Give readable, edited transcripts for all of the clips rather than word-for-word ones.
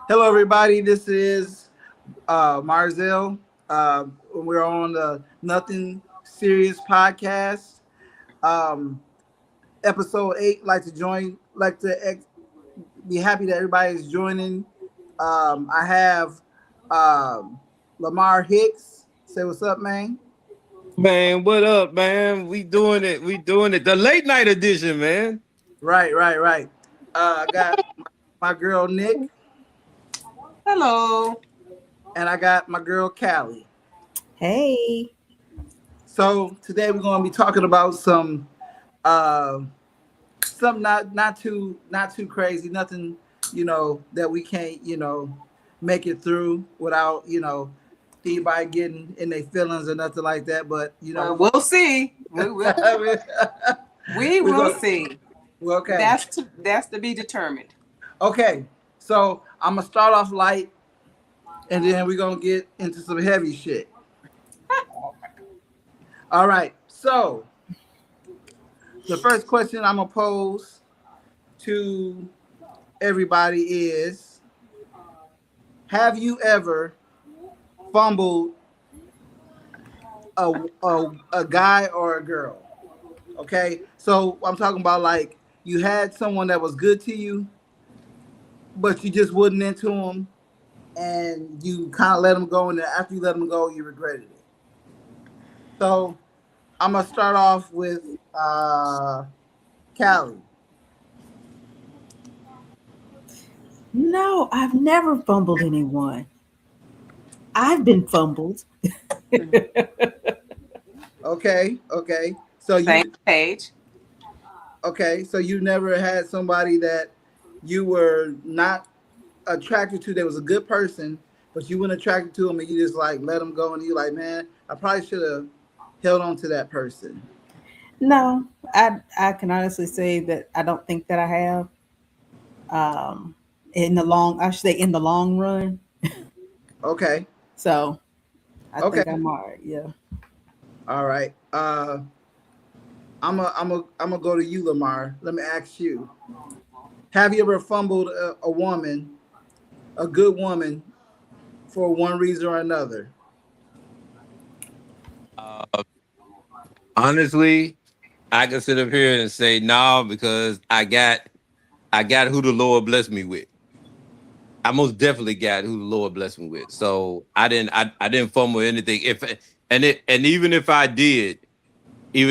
Hello, everybody. This is Marzel. We're on the Nothing Serious podcast, um, episode 8. Like to join, be happy that everybody is joining. I have um, Lamar Hicks. Say what's up, man. Man, what up, man? We doing it. We doing it. The late night edition, man. Right. I got my girl Nick, Hello. and I got my girl Callie. Hey. So today we're going to be talking about uh, something not too crazy, nothing that we can't make it through without anybody getting in their feelings or nothing like that. But We'll see. We will. I mean, We we're will gonna, see. okay, That's to be determined. okay. So I'm gonna start off light, and then we're gonna get into some heavy shit. All right. So the first question I'm gonna pose to everybody is: have you ever fumbled a guy or a girl? Okay, so I'm talking about like you had someone that was good to you, but you just wasn't into them, and you kind of let them go, and then after you let them go, you regretted it. So I'm gonna start off with Callie. No, I've never fumbled anyone. I've been fumbled. Okay. So Same you page. okay? So you never had somebody that you were not attracted to that was a good person, but you weren't attracted to him, and you just like let him go, and you like, man, I probably should have held on to that person. No, I can honestly say that I don't think that I have. Um, I should say in the long run. Okay, So I think okay, I'm all right. Yeah. all right. I'm gonna go to you, Lamar. Let me ask you: have you ever fumbled a woman, a good woman, for one reason or another? Uh, Honestly, I can sit up here and say no because I got who the Lord blessed me with. I most definitely got who the Lord blessed me with. So I didn't fumble anything. If and even if I did, it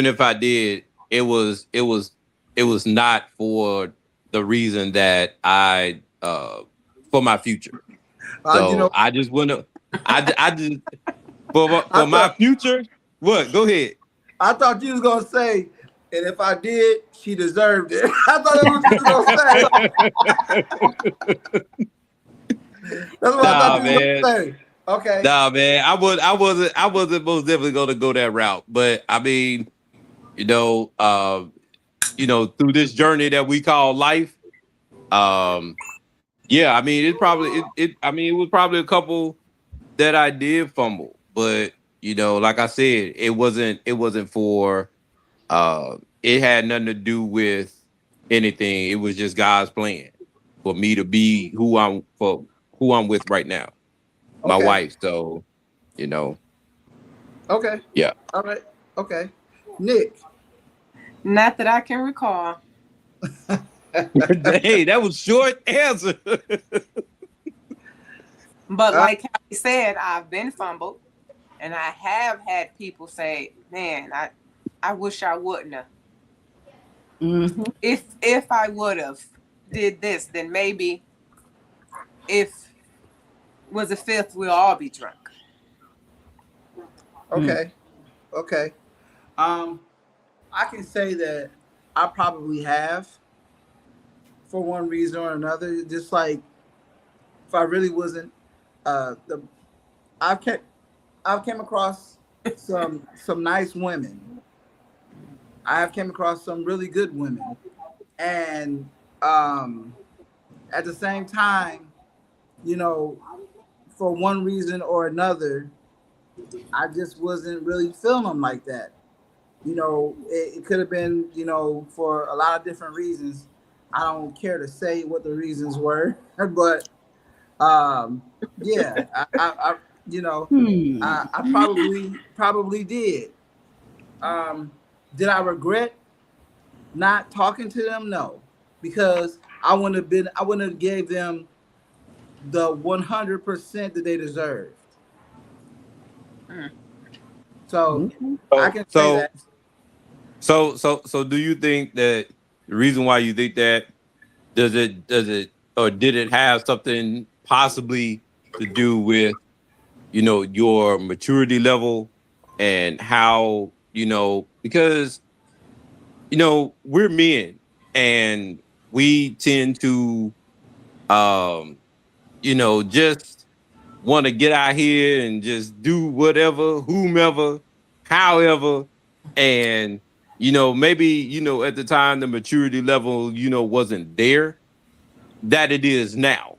was not for the reason that I for my future. You So know, I just want to I just I for my thought future. What? Go ahead. I thought you was gonna say, and if I did, she deserved it. I thought that's what you was gonna say. That's what I thought Nah, you was man. gonna say. Okay. Nah, man. I wasn't most definitely gonna go that route. But I mean, you know, uh, through this journey that we call life, um, yeah, I mean, it was probably a couple that I did fumble, but like I said, it wasn't for it had nothing to do with anything. It was just God's plan for me to be who I'm with right now, my Okay. wife. So, you know, Okay. yeah. All right. Okay. Nick. Not that I can recall. Hey, that was short answer. But Uh, like Callie said, I've been fumbled, and I have had people say, "Man, I wish I wouldn't have. Hmm. If I would have did this, then maybe if was a fifth, we'll all be drunk." okay. Okay. Um, I can say that I probably have for one reason or another. Just like if I really wasn't, the I've kept I've came across some nice women. I have came across some really good women, and um, at the same time, you know, for one reason or another, I just wasn't really feeling them like that. It could have been, for a lot of different reasons. I don't care to say what the reasons were, but Yeah, I you know, Hmm. I probably did. Did I regret not talking to them? No, because I wouldn't have gave them the 100% that they deserved. Mm. So Okay. I So can say so that. so do you think that the reason why you think that does it or did it have something possibly to do with your maturity level and how because we're men and we tend to um just want to get out here and just do whatever, whomever, however. And, maybe, at the time the maturity level, wasn't there that it is now.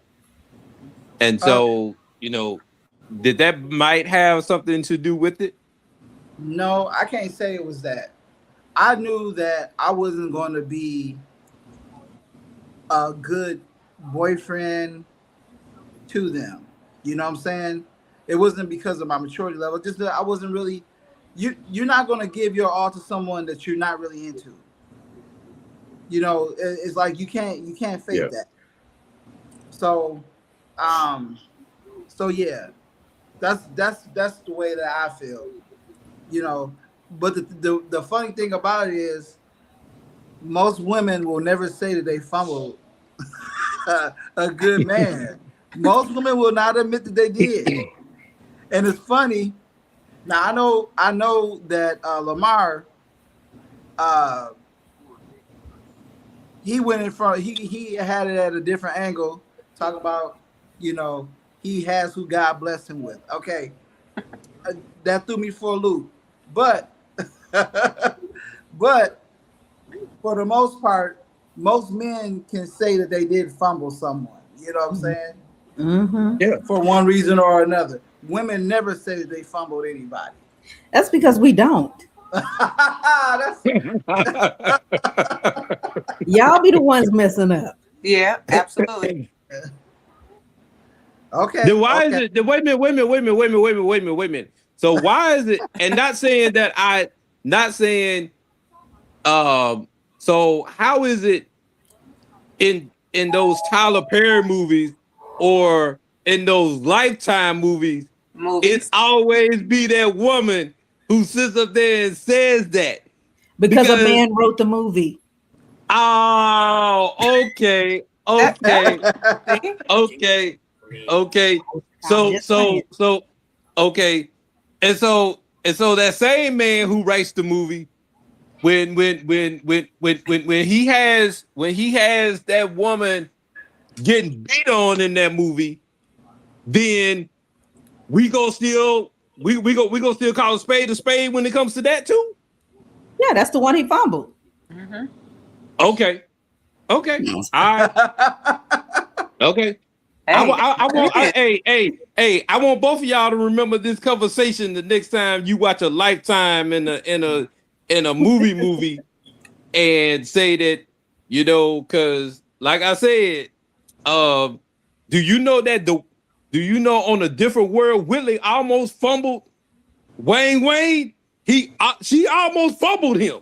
And Uh, so, did that might have something to do with it? no, I can't say it was that. I knew that I wasn't going to be a good boyfriend to them. You know what I'm saying? It wasn't because of my maturity level. Just that I wasn't really. You're not going to give your all to someone that you're not really into. It's like you can't Yeah. fake that. So, um, so yeah, that's the way that I feel. You know, but the funny thing about it is most women will never say that they fumbled a good man. Most women will not admit that they did. And it's funny. Now I know that Lamar, uh, he went in front. He had it at a different angle, talking about you know he has who God blessed him with. Okay, that threw me for a loop. But but for the most part, most men can say that they did fumble someone. You know what I'm saying? Mm-hmm. Yeah. For one reason or another. Women never say that they fumbled anybody. That's because we don't. That's Y'all be the ones messing up. Yeah, absolutely. okay. Then why is Okay. it? Then wait a minute, wait a minute, wait a minute, wait a minute, wait a minute, wait a minute, wait a minute. So why is it? And not saying. So how is it in those Tyler Perry movies or in those Lifetime movies? It Movies. always be that woman who sits up there and says that Because a because man wrote the movie. oh, okay, okay, See? okay, okay. I'm just saying. So okay, and so that same man who writes the movie when he has that woman getting beat on in that movie, then we go still we go still call a spade when it comes to that too. Yeah, that's the one he fumbled. Mhm. Okay, all right, okay. Hey, I want both of y'all to remember this conversation the next time you watch a Lifetime in a movie and say that because like I said, do you know on a different world Whitley almost fumbled Wayne? She almost fumbled him.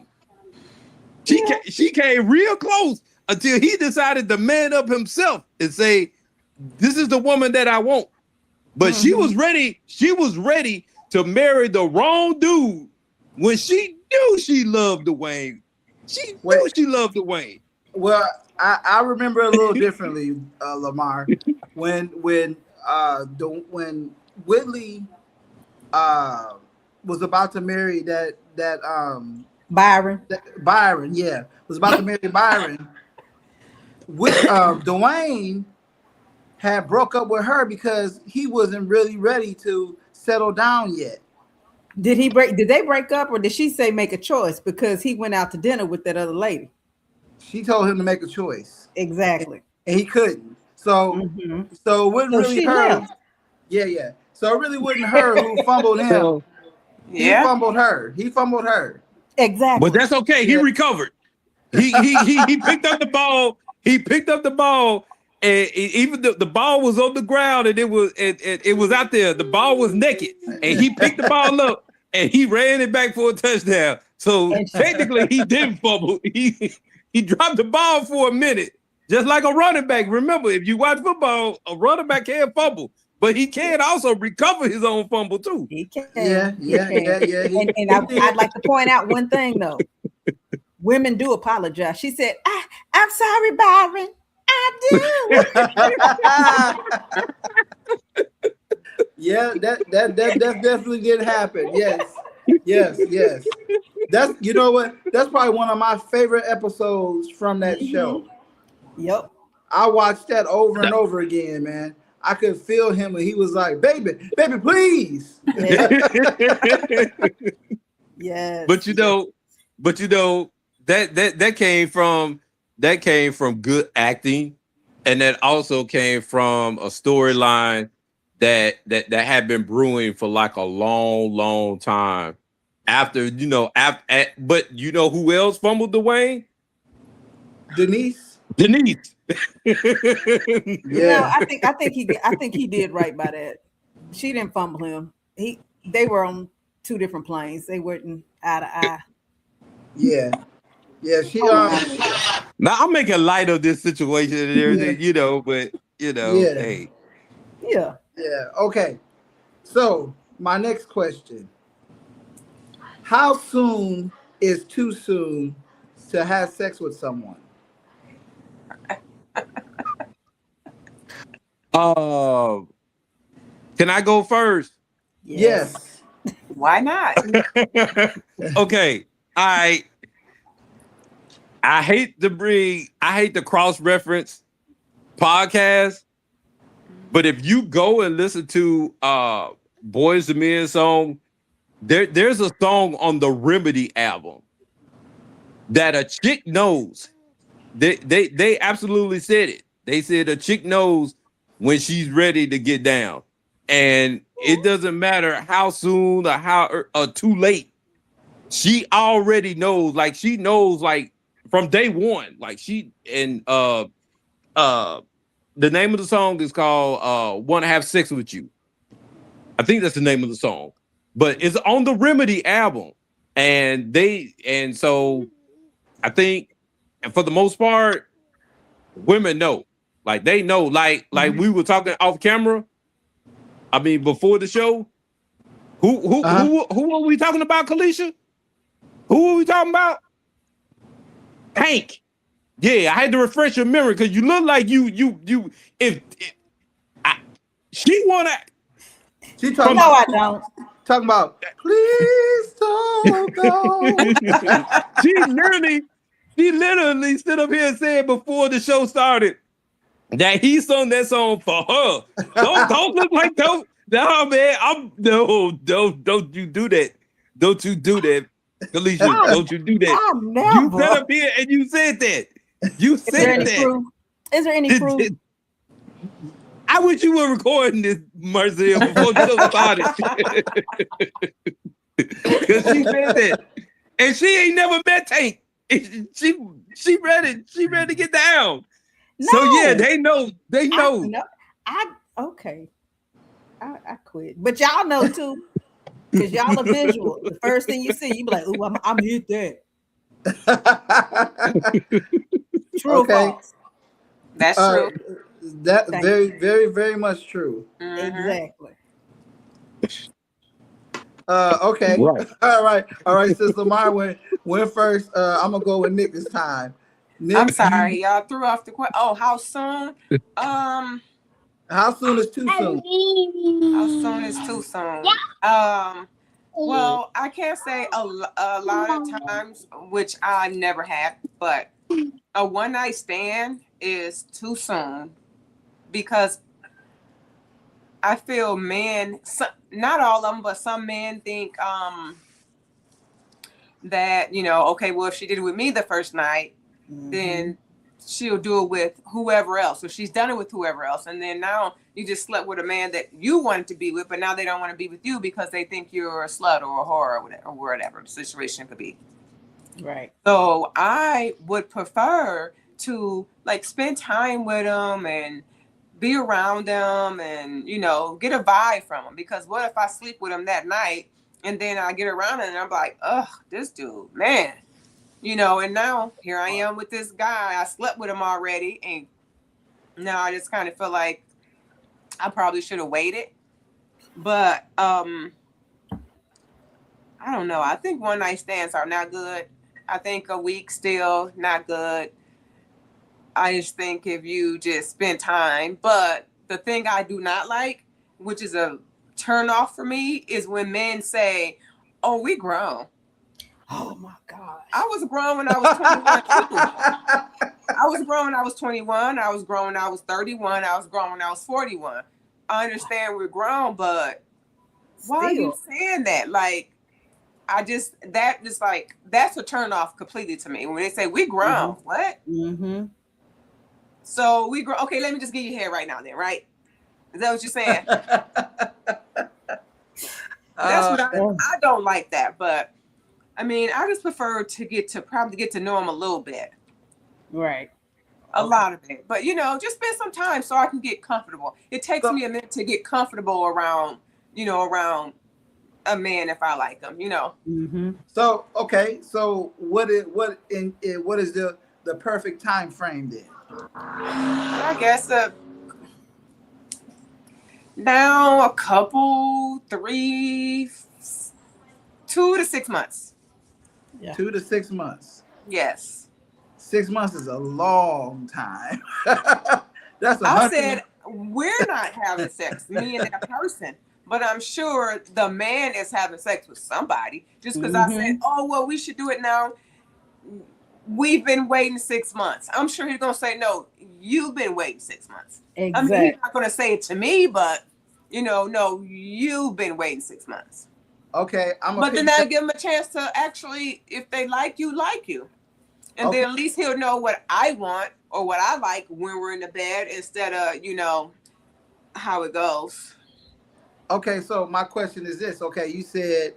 She came real close until he decided to man up himself and say, "This is the woman that I want." But she was ready. She was ready to marry the wrong dude when she knew she loved Dwayne. She knew she loved Dwayne. Well, I remember a little differently, Lamar, when Whitley was about to marry Byron. Byron, yeah, was about to marry Byron. With Dwayne had broke up with her because he wasn't really ready to settle down yet. Did they break up or did she say make a choice because he went out to dinner with that other lady? She told him to make a choice. Exactly. And he couldn't. So so it wasn't really she her. left. Yeah. So it really wasn't her who fumbled him. yeah. He fumbled her. Exactly. But that's okay. He recovered. He picked up the ball. He picked up the ball even the ball was on the ground and it was out there. The ball was naked, and he picked the ball up and he ran it back for a touchdown. So technically, he didn't fumble. He dropped the ball for a minute, just like a running back. Remember, if you watch football, a running back can fumble, but he can also recover his own fumble too. He can. Yeah. And I'd like to point out one thing though. Women do apologize. She said, I'm sorry, Byron. I do. Yeah, that definitely did happen. Yes. That's, you know what? That's probably one of my favorite episodes from that show. Yep. I watched that over and over again, man. I could feel him when he was like, baby, please. Yes. But you know, that came from good acting, and that also came from a storyline that had been brewing for like a long time. But you know who else fumbled Dwayne? Denise. Yeah. No, I think he did right by that. She didn't fumble him. They were on two different planes. They weren't eye to eye. Yeah. She Now I'm making light of this situation and everything, but hey. Yeah. Okay. So my next question: how soon is too soon to have sex with someone? Can I go first? Yes. Why not? Okay. I hate the cross-reference podcast, but if you go and listen to Boys II Men song, there's a song on the Remedy album that a chick knows. They absolutely said it. They said a chick knows when she's ready to get down, and it doesn't matter how soon or how too late. She already knows. Like she knows, like from day one. Like she and the name of the song is called "Want to Have Sex with You." I think that's the name of the song, but it's on the Remedy album, and so I think, and for the most part, women know. Like they know. Like we were talking off camera. I mean, before the show, who are we talking about, Kalisha? Who are we talking about? Hank. Yeah, I had to refresh your memory because you look like you. She wanna. She talking No, about, I don't. talking about, please don't go. She literally stood up here and said before the show started that he sung that song for her. Don't look like don't. No, man, don't you do that. Don't you do that, Kalisha. Don't you do that. You sat up here and you said that. You said that. Is there any proof? I wish you were recording this, Marcel, before the show started. Because she said that. And she ain't never met Tank. She ready to get down. No. So yeah, they know. They know. Okay. I quit. But y'all know too. Because y'all are visual. The first thing you see, you be like, "Ooh, I'm hit that." True or false? That's true. That's very, very, very much true. Exactly. Okay. Right. All right. Since Lamar went first, I'm gonna go with Nick this time. Nick, I'm sorry, y'all threw off the question. Oh, how soon? How soon is too soon? How soon is too soon? Well, I can't say a lot of times, which I never have, but a one night stand is too soon because I feel men, not all of them, but some men think that, okay, well, if she did it with me the first night, then she'll do it with whoever else. So she's done it with whoever else. And then now you just slept with a man that you wanted to be with, but now they don't want to be with you because they think you're a slut or a whore or whatever the situation could be. Right. So I would prefer to like spend time with them and be around them and, you know, get a vibe from them. Because what if I sleep with them that night and then I get around and I'm like, ugh, this dude, man, you know, and now here I am with this guy. I slept with him already. And now I just kind of feel like I probably should have waited. But I don't know. I think one night stands are not good. I think a week still not good. I just think if you just spend time. But the thing I do not like, which is a turn off for me, is when men say, "Oh, we grown." Oh my gosh. I was grown when I was 21 too. I was grown when I was 21. I was grown when I was 31. I was grown when I was 41. I understand we're grown, but why are you saying that? Like, that's a turn off completely to me. When they say we grown, what? Mm-hmm. So we grow. Okay, let me just get your hair right now then, right? Is that what you're saying? That's what I don't like that. But I mean, I just prefer to probably get to know them a little bit. Right. A lot of it. But, you know, just spend some time so I can get comfortable. It takes me a minute to get comfortable around, you know, around a man if I like him, you know. Mm-hmm. So okay, so what is the perfect time frame then? I guess now a couple, 2 to 6 months. Yeah. 2 to 6 months. Yes. 6 months is a long time. That's I said we're not having sex, me and that person. But I'm sure the man is having sex with somebody. Just because I said, oh, well, we should do it now. We've been waiting 6 months. I'm sure he's going to say, no, you've been waiting 6 months. Exactly. I mean, he's not going to say it to me, but, you know, no, you've been waiting 6 months. Okay. But then I'll give him a chance to actually, if they like you. And then at least he'll know what I want or what I like when we're in the bed instead of, you know, how it goes. Okay, so my question is this. Okay, you said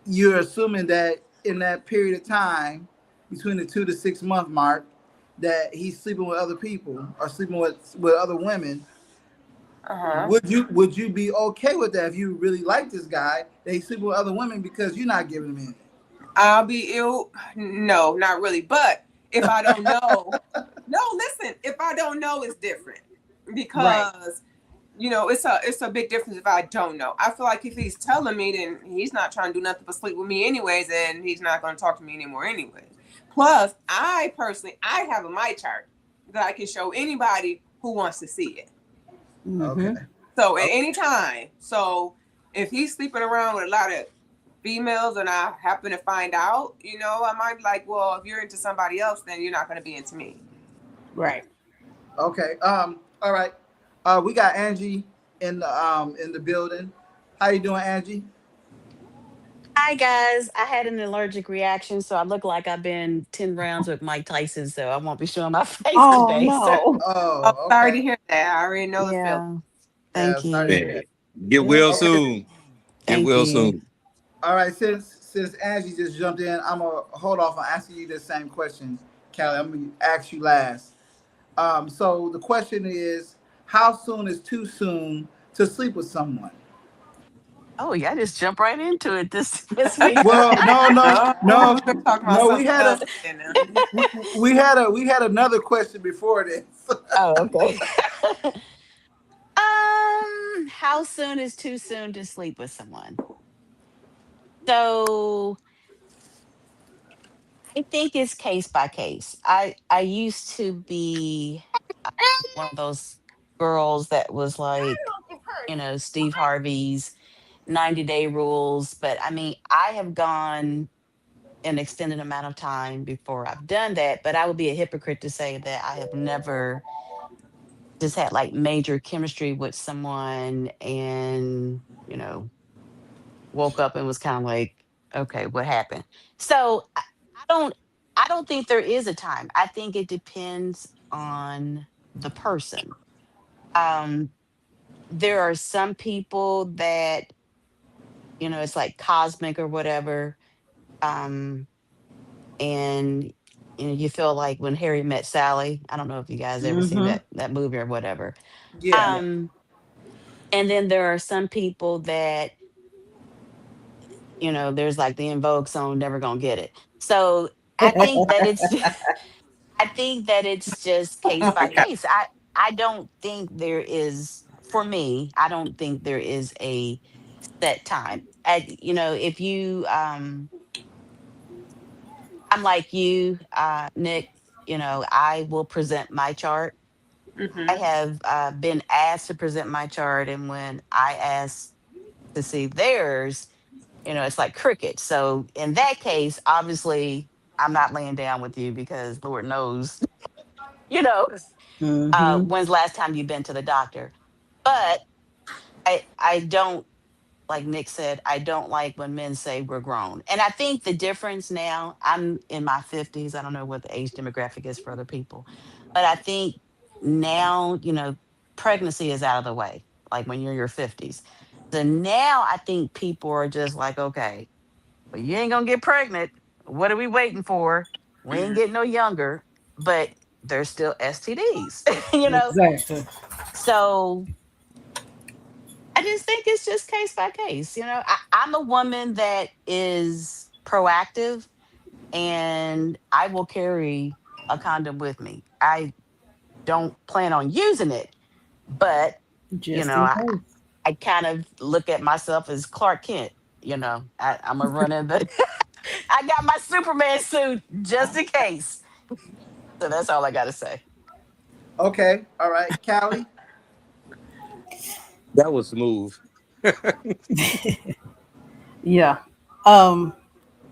you're assuming that in that period of time between the 2 to 6 month mark that he's sleeping with other people or sleeping with other women. Would you be okay with that if you really like this guy that he's sleeping with other women because you're not giving him anything? I'll be ill. No, not really. But if I don't know, if I don't know, it's different because, you know, it's a big difference if I don't know. I feel like if he's telling me, then he's not trying to do nothing but sleep with me anyways, and he's not going to talk to me anymore anyways. Plus, I have a my chart that I can show anybody who wants to see it. Okay. So at any time. So if he's sleeping around with a lot of females and I happen to find out, you know, I might be like, well, if you're into somebody else, then you're not going to be into me. Right. Okay. All right. We got Angie in the building. How you doing, Angie? Hi guys, I had an allergic reaction, so I look like I've been 10 rounds with Mike Tyson, so I won't be showing my face today. No. Oh, sorry to hear that. I already know the Yeah, feeling. thank you. Man, get well soon. Get Thank well you. soon. All right, since Angie just jumped in, I'm gonna hold off on asking you the same question, Callie. I'm gonna ask you last. So the question is, how soon is too soon to sleep with someone? Oh yeah, I just jump right into it this week. Well, no. We're talking about We had another question before this. Oh, okay. How soon is too soon to sleep with someone? So I think it's case by case. I used to be one of those girls that was like, Steve Harvey's 90-day rules. But I mean, I have gone an extended amount of time before I've done that. But I would be a hypocrite to say that I have never just had like major chemistry with someone and, woke up and was kind of like, okay, what happened? So I don't I don't think there is a time. I think it depends on the person. Um, there are some people that, it's like cosmic or whatever. Um, and you feel like when Harry met Sally. I don't know if you guys ever seen Mm-hmm. that movie or whatever. Yeah. Yeah. Um, and then there are some people that, there's like the In Vogue song, "Never Gonna Get It." So I think that it's I think that it's just case Oh by my God. case. I don't think there is, for me, I don't think there is a set time. If you I'm like you, Nick, I will present my chart. I Mm-hmm. have been asked to present my chart, and when I ask to see theirs, it's like cricket. So in that case, obviously, I'm not laying down with you because Lord knows, you know, Mm-hmm. when's the last time you've been to the doctor. But I don't, like Nick said, I don't like when men say we're grown. And I think the difference now, I'm in my 50s. I don't know what the age demographic is for other people, but I think now, pregnancy is out of the way, like when you're in your 50s. So now I think people are just like, okay, well, you ain't gonna get pregnant. What are we waiting for? We ain't getting no younger, but there's still STDs, Exactly. So I just think it's just case by case. I'm a woman that is proactive, and I will carry a condom with me. I don't plan on using it, but you Just know, in I, case. I kind of look at myself as Clark Kent. I'm a running the. I got my Superman suit just in case. So that's all I got to say. Okay. All right. Callie. That was smooth. Yeah. Um,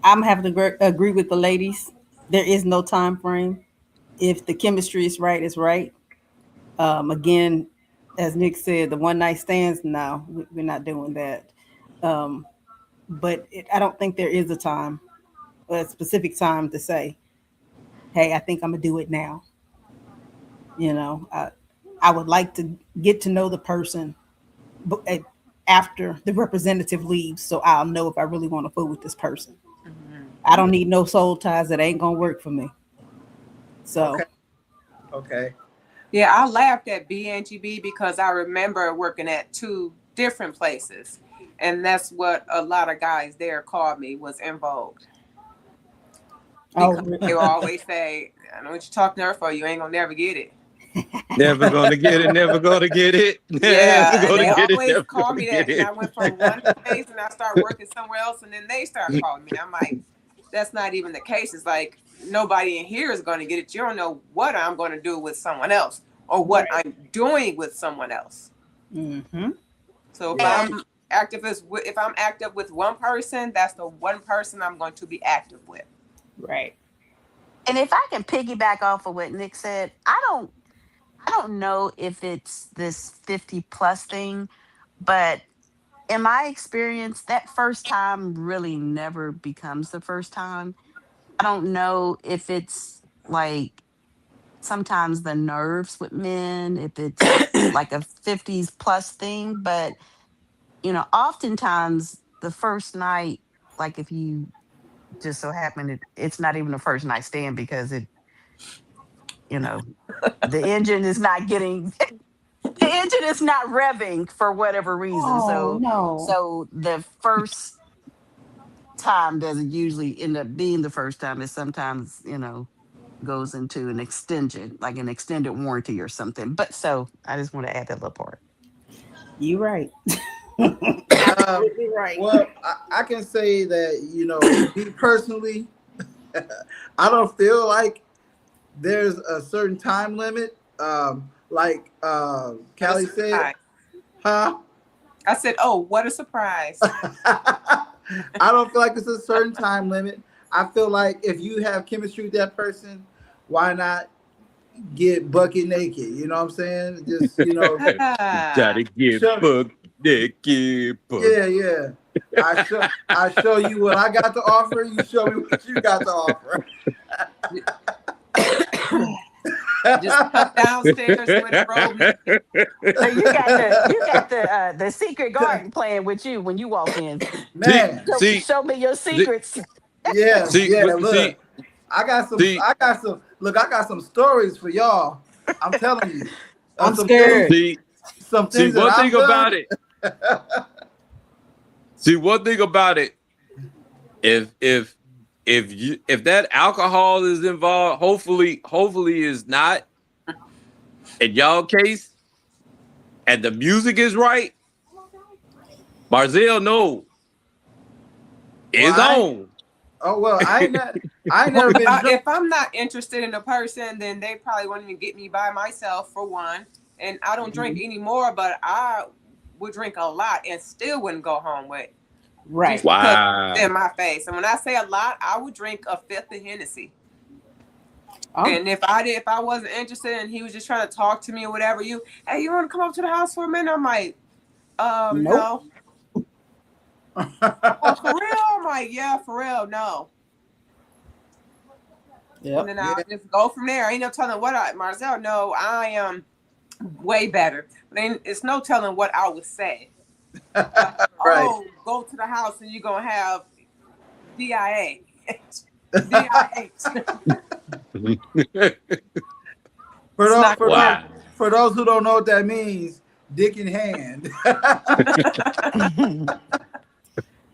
I'm having to agree with the ladies. There is no time frame. If the chemistry is right, it's right. Again, as Nick said, the one night stands now, we're not doing that. Um, but I don't think there is a specific time to say, hey, I think I'm going to do it now. You know, I would like to get to know the person after the representative leaves so I'll know if I really want to fool with this person. Mm-hmm. I don't need no soul ties that ain't going to work for me. Okay. So, Okay. Yeah, I laughed at BNGB because I remember working at two different places. And that's what a lot of guys there called me, was in vogue. Because oh, they will always say, I know what you're talking to her for, you ain't gonna never get it. Never gonna get it. Never gonna get it. Never Yeah, and gonna they get it. always Never call gonna me get that. And it. I went from one place and I started working somewhere else, and then they start calling me. I'm like, that's not even the case. It's like nobody in here is gonna get it. You don't know what I'm gonna do with someone else or what right. I'm doing with someone else. Mm-hmm. So if Yeah. And I'm active with one person, that's the one person I'm going to be active with. Right. and if I can piggyback off of what Nick said, I don't know if it's this 50 plus thing, but in my experience, that first time really never becomes the first time. I don't know if it's like sometimes the nerves with men, if it's like a 50s plus thing, but oftentimes the first night, like if you just so happen it's not even a first night stand because you know, the engine is not getting the engine is not revving for whatever reason. Oh, So no. so the first time doesn't usually end up being the first time. It sometimes, goes into an extension, like an extended warranty or something. But so I just want to add that little part. You right. Um, Absolutely right. well, I can say that, me personally, I don't feel like there's a certain time limit. Like What a Callie said, surprise. huh? I said, oh, what a surprise. I don't feel like it's a certain time limit. I feel like if you have chemistry with that person, why not get bucket naked? You know what I'm saying? Just, Gotta get show, booked, naked, booked. yeah. I show you what I got to offer. You show me what you got to offer. Just come downstairs with a robe. So you got the secret garden playing with you when you walk in. See, Man, So see, show me your see, secrets. yeah, see, yeah. see, Look, I got some. See, I got some. Look, I got some stories for y'all. I'm telling you. I'm Some scared. things, see, some see. things that One I've thing about done. it. See, one thing about it. If that alcohol is involved, hopefully is not in y'all case, and the music is right. Marzell, no, Well, is on. oh well, I ain't never been drunk. If I'm not interested in a person, then they probably won't even get me by myself for one. And I don't drink anymore, but I would drink a lot and still wouldn't go home with. Right. Just because Wow. it's in my face. And when I say a lot, I would drink a fifth of Hennessy. Oh. And if I wasn't interested and he was just trying to talk to me or whatever, hey, you want to come up to the house for a minute? I'm like, Nope. no. Oh, for real? I'm like, yeah, for real, no. Yep. And then I'll just go from there. Ain't no telling what Marzell, no, I am way better. Then it's no telling what I would say. Right. Oh, go to the house and you're gonna have DIA. DIH. For those who don't know what that means, dick in hand.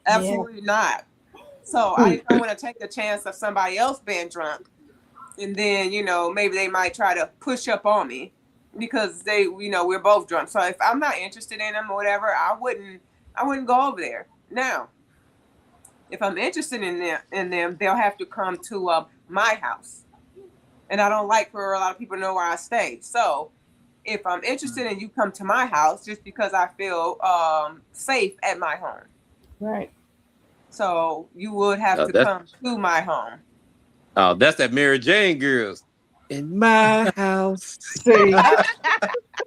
Absolutely not. So I don't want to take the chance of somebody else being drunk, and then maybe they might try to push up on me because we're both drunk. So if I'm not interested in them or whatever, I wouldn't go over there. Now, if I'm interested in them, they'll have to come to my house, and I don't like for a lot of people to know where I stay. So if I'm interested in you come to my house, just because I feel safe at my home. Right. So you would have to come to my home. Oh, that's that Mary Jane girls in my house. See,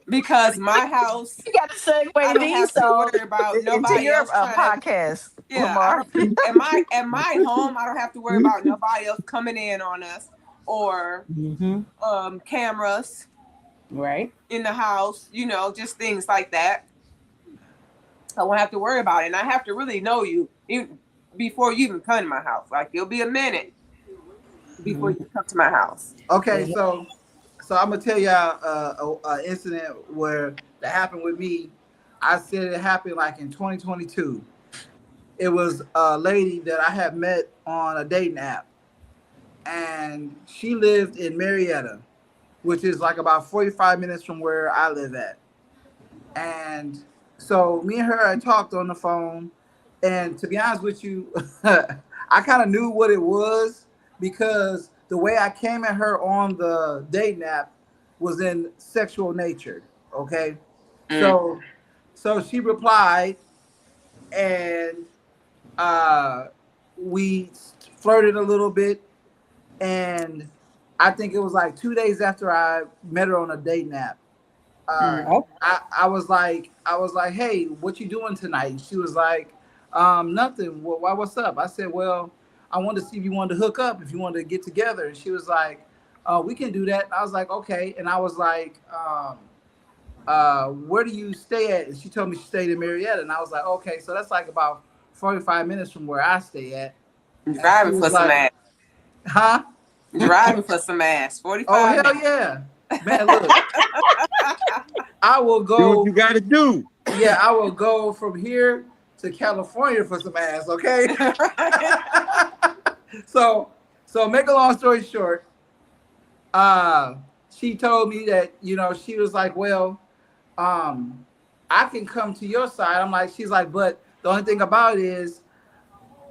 Because my house, You got to I segue don't have these to songs worry about into nobody your else trying to. podcast, Yeah, Lamar. at my home, I don't have to worry about nobody else coming in on us or cameras right. in the house. Just things like that. I won't have to worry about it, and I have to really know you before you even come to my house. Like it'll be a minute before you come to my house. Okay, so I'm gonna tell y'all an incident that happened with me. I said it happened like in 2022. It was a lady that I had met on a dating app, and she lived in Marietta, which is like about 45 minutes from where I live at. And so me and her had talked on the phone, and to be honest with you, I kind of knew what it was because the way I came at her on the dating app was in sexual nature. Okay. So she replied, and we flirted a little bit, and I think it was like 2 days after I met her on a dating app. I was like, hey, what you doing tonight? She was like, nothing. What's up? I said, well, I wanted to see if you wanted to hook up, if you wanted to get together. And she was like, we can do that. I was like, okay. And I was like, where do you stay at? And she told me she stayed in Marietta. And I was like, okay, so that's like about 45 minutes from where I stay at. Driving for some ass. Huh? Driving for some ass. 45 Oh, hell minutes. yeah. Man, look. I will go. Do what you got to do. Yeah, I will go from here to California for some ass, okay? So make a long story short, she told me that, she was like, well, I can come to your side. I'm like, she's like, but the only thing about it is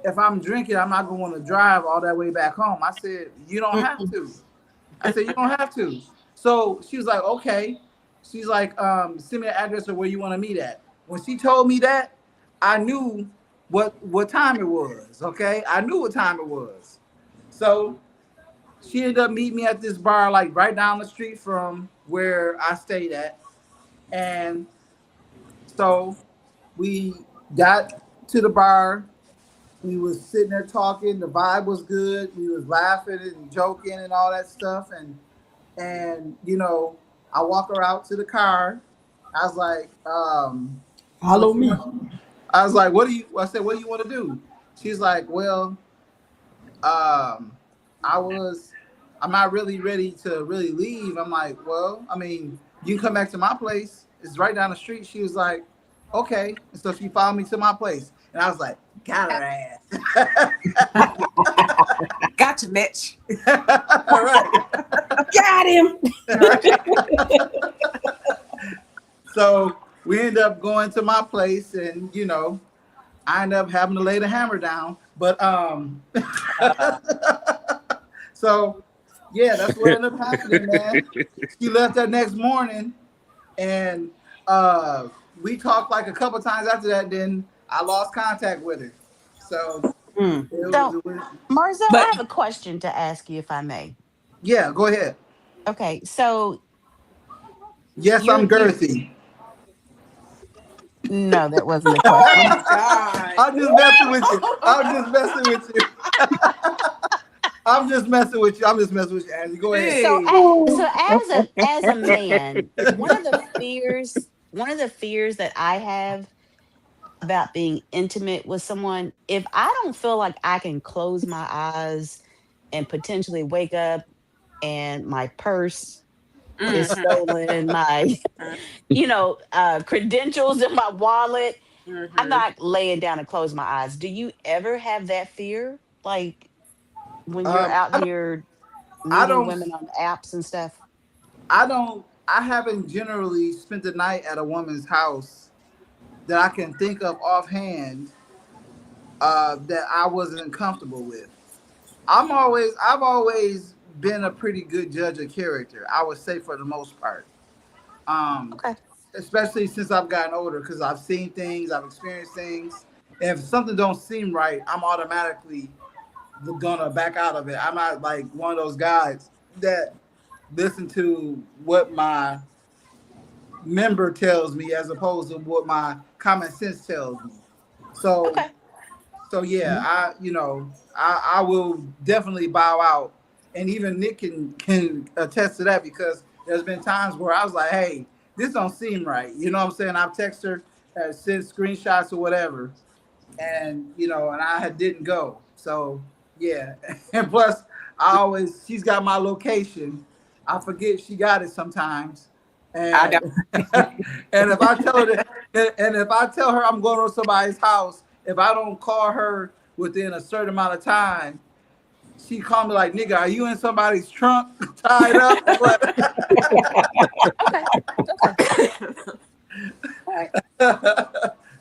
if I'm drinking, I'm not going to drive all that way back home. I said, you don't have to. I said, you don't have to. So she was like, okay. She's like, send me the address of where you want to meet at. When she told me that, I knew what time it was, okay? I knew what time it was. So she ended up meeting me at this bar, like right down the street from where I stayed at. And so we got to the bar. We was sitting there talking. The vibe was good. We was laughing and joking and all that stuff. And I walk her out to the car. I was like, follow me. I was like, I said, what do you want to do? She's like, well, I'm not really ready to really leave. I'm like, well, I mean, you can come back to my place. It's right down the street. She was like, okay. And so she followed me to my place. And I was like, got her ass. Gotcha, Mitch. All right. Got him. So we end up going to my place, and I end up having to lay the hammer down. But so yeah, that's what ended up happening, man. She left that next morning, and we talked like a couple times after that. Then I lost contact with her. So, So, Marzel, I have a question to ask you, if I may. yeah, go ahead. Okay, so Yes, I'm girthy. No, that wasn't the Oh question. my God. I'm just messing with you. I'm just messing with you, Angie. Go ahead. So as a man, one of the fears that I have about being intimate with someone, if I don't feel like I can close my eyes and potentially wake up and my purse is stolen, my credentials in my wallet, I'm not laying down and close my eyes. Do you ever have that fear, like when you're out here meeting women on apps and stuff? I haven't generally spent the night at a woman's house that I can think of offhand that I wasn't comfortable with. I've always been a pretty good judge of character, I would say, for the most part. Okay. Especially since I've gotten older, because I've seen things, I've experienced things. And if something don't seem right, I'm automatically gonna back out of it. I'm not like one of those guys that listen to what my member tells me as opposed to what my common sense tells me. So, Okay. so yeah, I will definitely bow out, and even Nick can attest to that, because there's been times where I was like, hey, this don't seem right. You know what I'm saying? I've texted her, sent screenshots or whatever, and and I didn't go. So yeah, and plus she's got my location. I forget she got it sometimes. And, I don't. and if I tell her I'm going to somebody's house, if I don't call her within a certain amount of time, she called me like, nigga, are you in somebody's trunk tied up?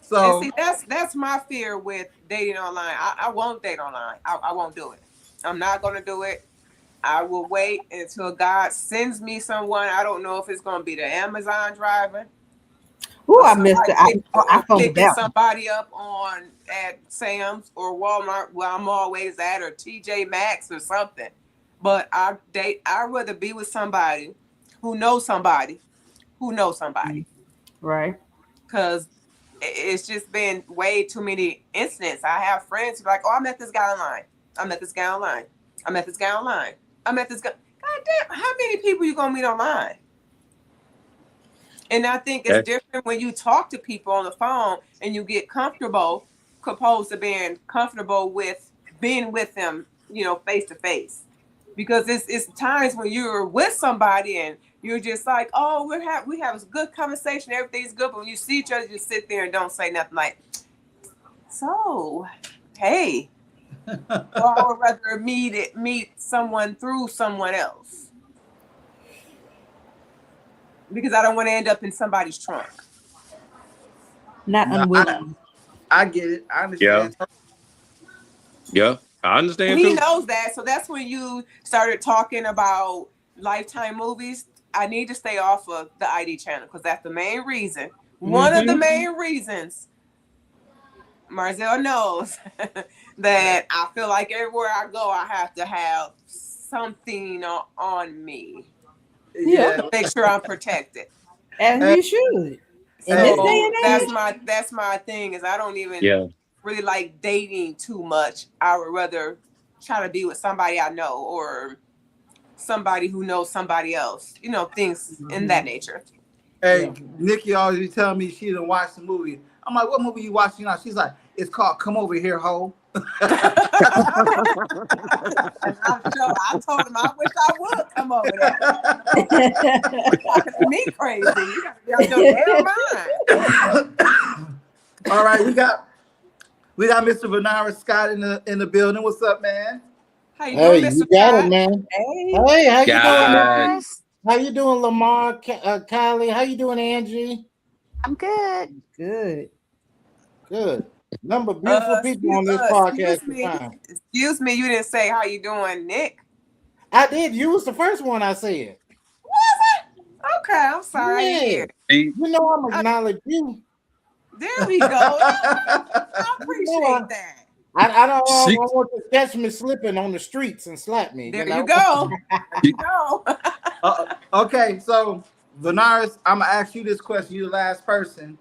So and see, that's my fear with dating online. I won't date online. I won't do it. I'm not gonna do it. I will wait until God sends me someone. I don't know if it's gonna be the Amazon driver. Oh, I missed it. I phoned picking that. somebody up at Sam's or Walmart where I'm always at, or TJ Maxx or something. But I'd rather be with somebody who knows somebody who knows somebody. Right. Because it's just been way too many incidents. I have friends who are like, oh, I met this guy online. I met this guy online. I met this guy online. I met this guy. God damn, how many people you gonna meet online? And I think it's different when you talk to people on the phone and you get comfortable, opposed to being comfortable with being with them, face to face. Because it's times when you're with somebody and you're just like, oh, we have a good conversation, everything's good. But when you see each other, you sit there and don't say nothing like, so, hey. Or I would rather meet someone through someone else. Because I don't want to end up in somebody's trunk. Not unwilling. I get it. I understand. Yeah, I understand He too. knows that. So that's when you started talking about Lifetime movies. I need to stay off of the ID channel because that's the main reason. One of the main reasons Marzel knows that I feel like everywhere I go, I have to have something on me. Yeah. To make sure I'm protected. As you should. In this day and age. That's my thing, is I don't even really like dating too much. I would rather try to be with somebody I know or somebody who knows somebody else. Things in that nature. Hey, Nikki always be telling me she didn't watch the movie. I'm like, what movie you watching now? She's like, it's called Come Over Here, Ho. And I told him I wish I would come over there. Talking to me crazy. You gotta be out your damn mind. All right, we got Mr. Bernard Scott in the building. What's up, man? How you Hey, doing, you Mr. got Scott? it, man. Hey, Hey, how you doing, God. man? How you doing, Lamar, Kylie? How you doing, Angie? I'm good. good. Good. Number of beautiful people on this podcast. Time. Excuse me, you didn't say how you doing, Nick. I did. You was the first one I said. Was it? Okay, I'm sorry. I didn't hear it. You know I'm acknowledging you. There we go. I appreciate that. I don't want to catch me slipping on the streets and slap me. There you know? you go. There you go. Okay, so Bernard, I'm gonna ask you this question. You're the last person.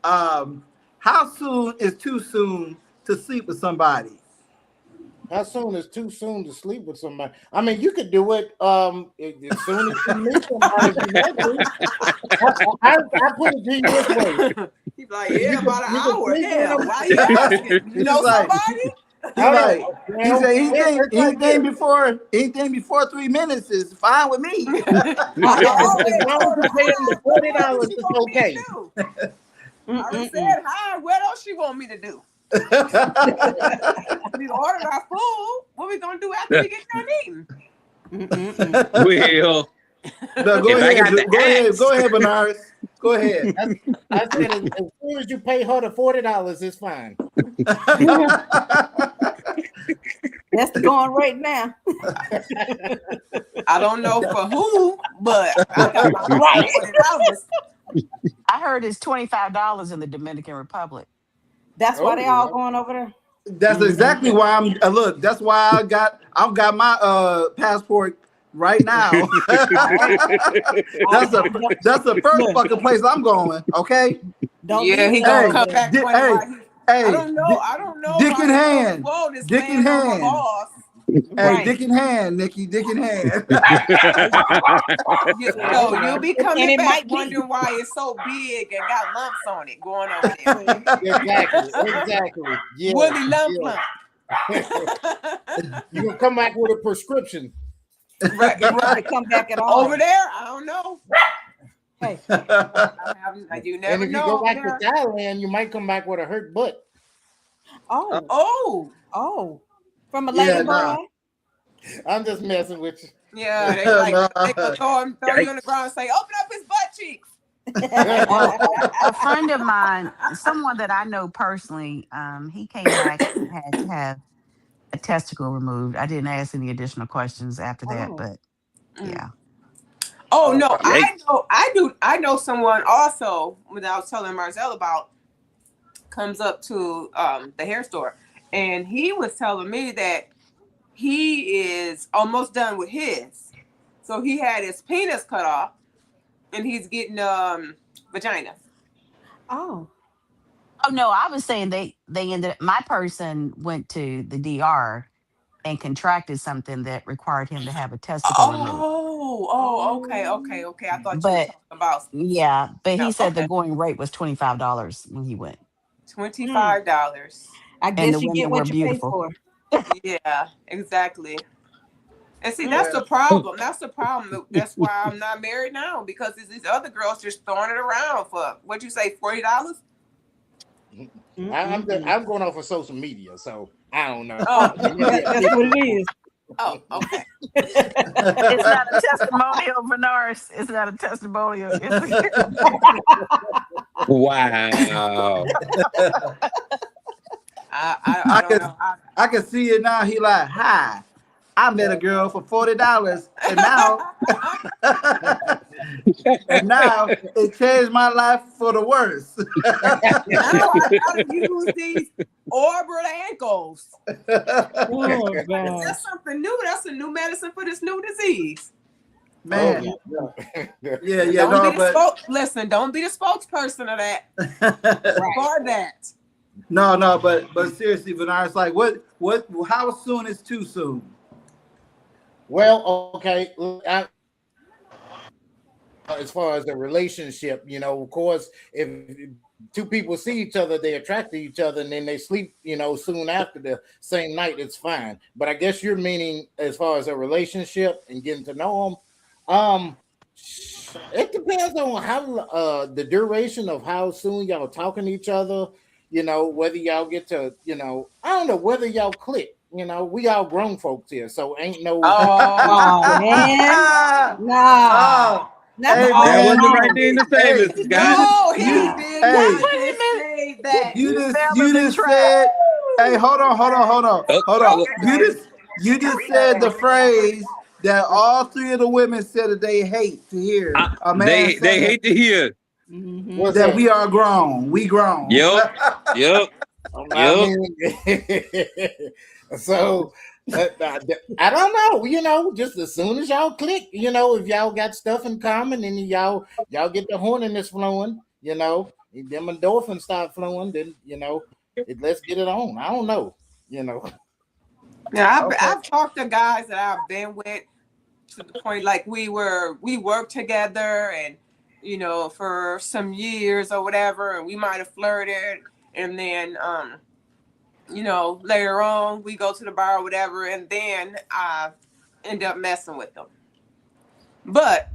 How soon is too soon to sleep with somebody? How soon is too soon to sleep with somebody? I mean, you could do it as soon as you meet somebody. If you want to. I put it to you this way. He's like, yeah, about an you can hour. sleep Yeah, with why you asking? You know like- somebody? He said anything before 3 minutes is fine with me. As long as you pay him the $40, it's okay. I already said hi. What else she want me to do? We ordered our food. What we gonna do after we get done eating? Well, No, go If I got to ask. go ahead, Bernard. Go ahead. I said as soon as you pay her the $40, it's fine. That's the going right now. I don't know for who, but I got my $40. I heard it's $25 in the Dominican Republic. That's why they all Oh. going over there. That's exactly why I'm. Look, that's why I've got my passport right now. that's the first fucking place I'm going. Okay. Don't Yeah, be he gonna Hey, come back. di- wondering hey, why Hey, I don't know. Dick in hand. Whoa, this Dick in man on my hand. boss. Hey, Right. dick in hand, Nikki. Dick in hand. You'll be And coming it back might be. wondering why it's so big and got lumps on it going over there. Exactly. Yeah. Woolly lump yeah. lump. You gonna come back with a prescription. Right, to right. come back at all. Over there, I don't know. Hey, You And never if you know. go back over to there. Thailand, you might come back with a hurt butt. Oh, from a Yeah, lady nah. boy. I'm just messing with you. yeah. They like Nah. they could throw you on the ground and say, "Open up his butt cheeks." A friend of mine, someone that I know personally, he came back and had to have a testicle removed. I didn't ask any additional questions after that, Oh. but yeah. Oh no, Yikes. I know someone also that I was telling Marcel about comes up to the hair store, and he was telling me that he is almost done with his. So he had his penis cut off, and he's getting vagina. Oh, Oh no, I was saying they ended. My person went to the DR and contracted something that required him to have a testicle removed. Okay. I thought you were But- talking about Yeah, but he No, said the okay. going rate was $25 when he went. $25. I And guess the you get women what were you beautiful. pay for. Yeah, exactly. And see, that's the problem. That's the problem. That's why I'm not married now, because it's these other girls just throwing it around for what'd you say, $40? I'm going off of social media, so I don't know. Oh, That's what it is. oh, okay. It's not a testimonial, Benares. It's not a testimonial. wow. I don't know. I can see it now. He like, hi. I met a girl for $40, and now it changed my life for the worse. Now I gotta use these orbital ankles. Oh, God. That's something new. That's a new medicine for this new disease. Man, Oh, yeah, Don't no, be but listen, don't be the spokesperson of that. For that. no, but seriously, Bernard, it's like, what? How soon is too soon? Well, okay. as far as a relationship. You know, of course, if two people see each other, they attract to each other, and then they sleep, you know, soon after the same night, it's fine. But I guess you're meaning as far as a relationship and getting to know them. It depends on how the duration of how soon y'all talking to each other. You know, whether y'all get to, you know, I don't know whether y'all click. You know, we all grown folks here, so ain't no. Oh man, nah. Not Hey, all That man. wasn't the right along. thing to say, Hey, Mr. Scott. No, he you- did hey. not just say that. You just said, hey, hold on. Oh, You just said the phrase that all three of the women said that they hate to hear. A man They saying hate to hear. Mhm. What's that that? we are grown. We grown. Yep. Yep. I mean, so I don't know. You know, just as soon as y'all click, you know, if y'all got stuff in common and y'all get the horniness flowing, you know, if them endorphins start flowing, then you know, let's get it on. I don't know, you know. Yeah, Okay. I've talked to guys that I've been with to the point like we worked together and you know for some years or whatever, and we might have flirted, and then you know later on we go to the bar or whatever, and then I end up messing with them. But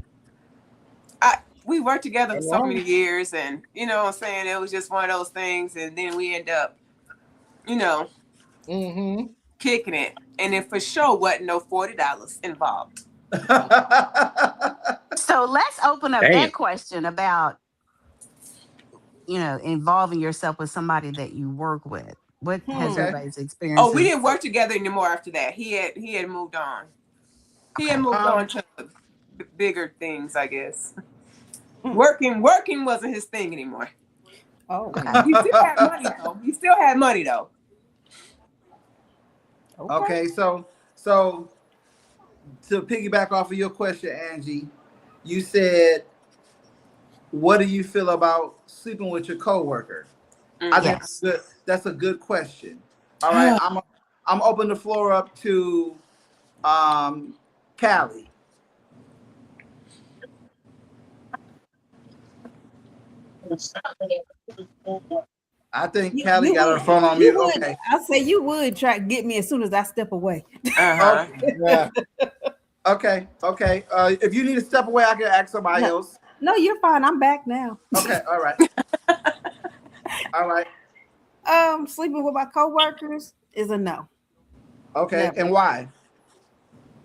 we worked together for so many years, and you know what I'm saying, it was just one of those things, and then we end up, you know, kicking it, and then for sure wasn't no $40 involved. So let's open up Damn. that question about, you know, involving yourself with somebody that you work with. What has Okay. everybody's experience? Oh, we didn't work together anymore after that. He had moved on. He had moved on to bigger things, I guess. Working wasn't his thing anymore. Oh, Okay. He still had money though. Okay, so to piggyback off of your question, Angie, you said, what do you feel about sleeping with your coworker? I think Yes. that's a good question. All right, I'm open the floor up to Callie. I think Callie got her phone on mute. Okay. I'll say you would try to get me as soon as I step away. Uh-huh. Yeah. Okay. If you need to step away, I can ask somebody else. No, you're fine. I'm back now. Okay. All right. All right. Sleeping with my coworkers is a no. Okay. Never. And why?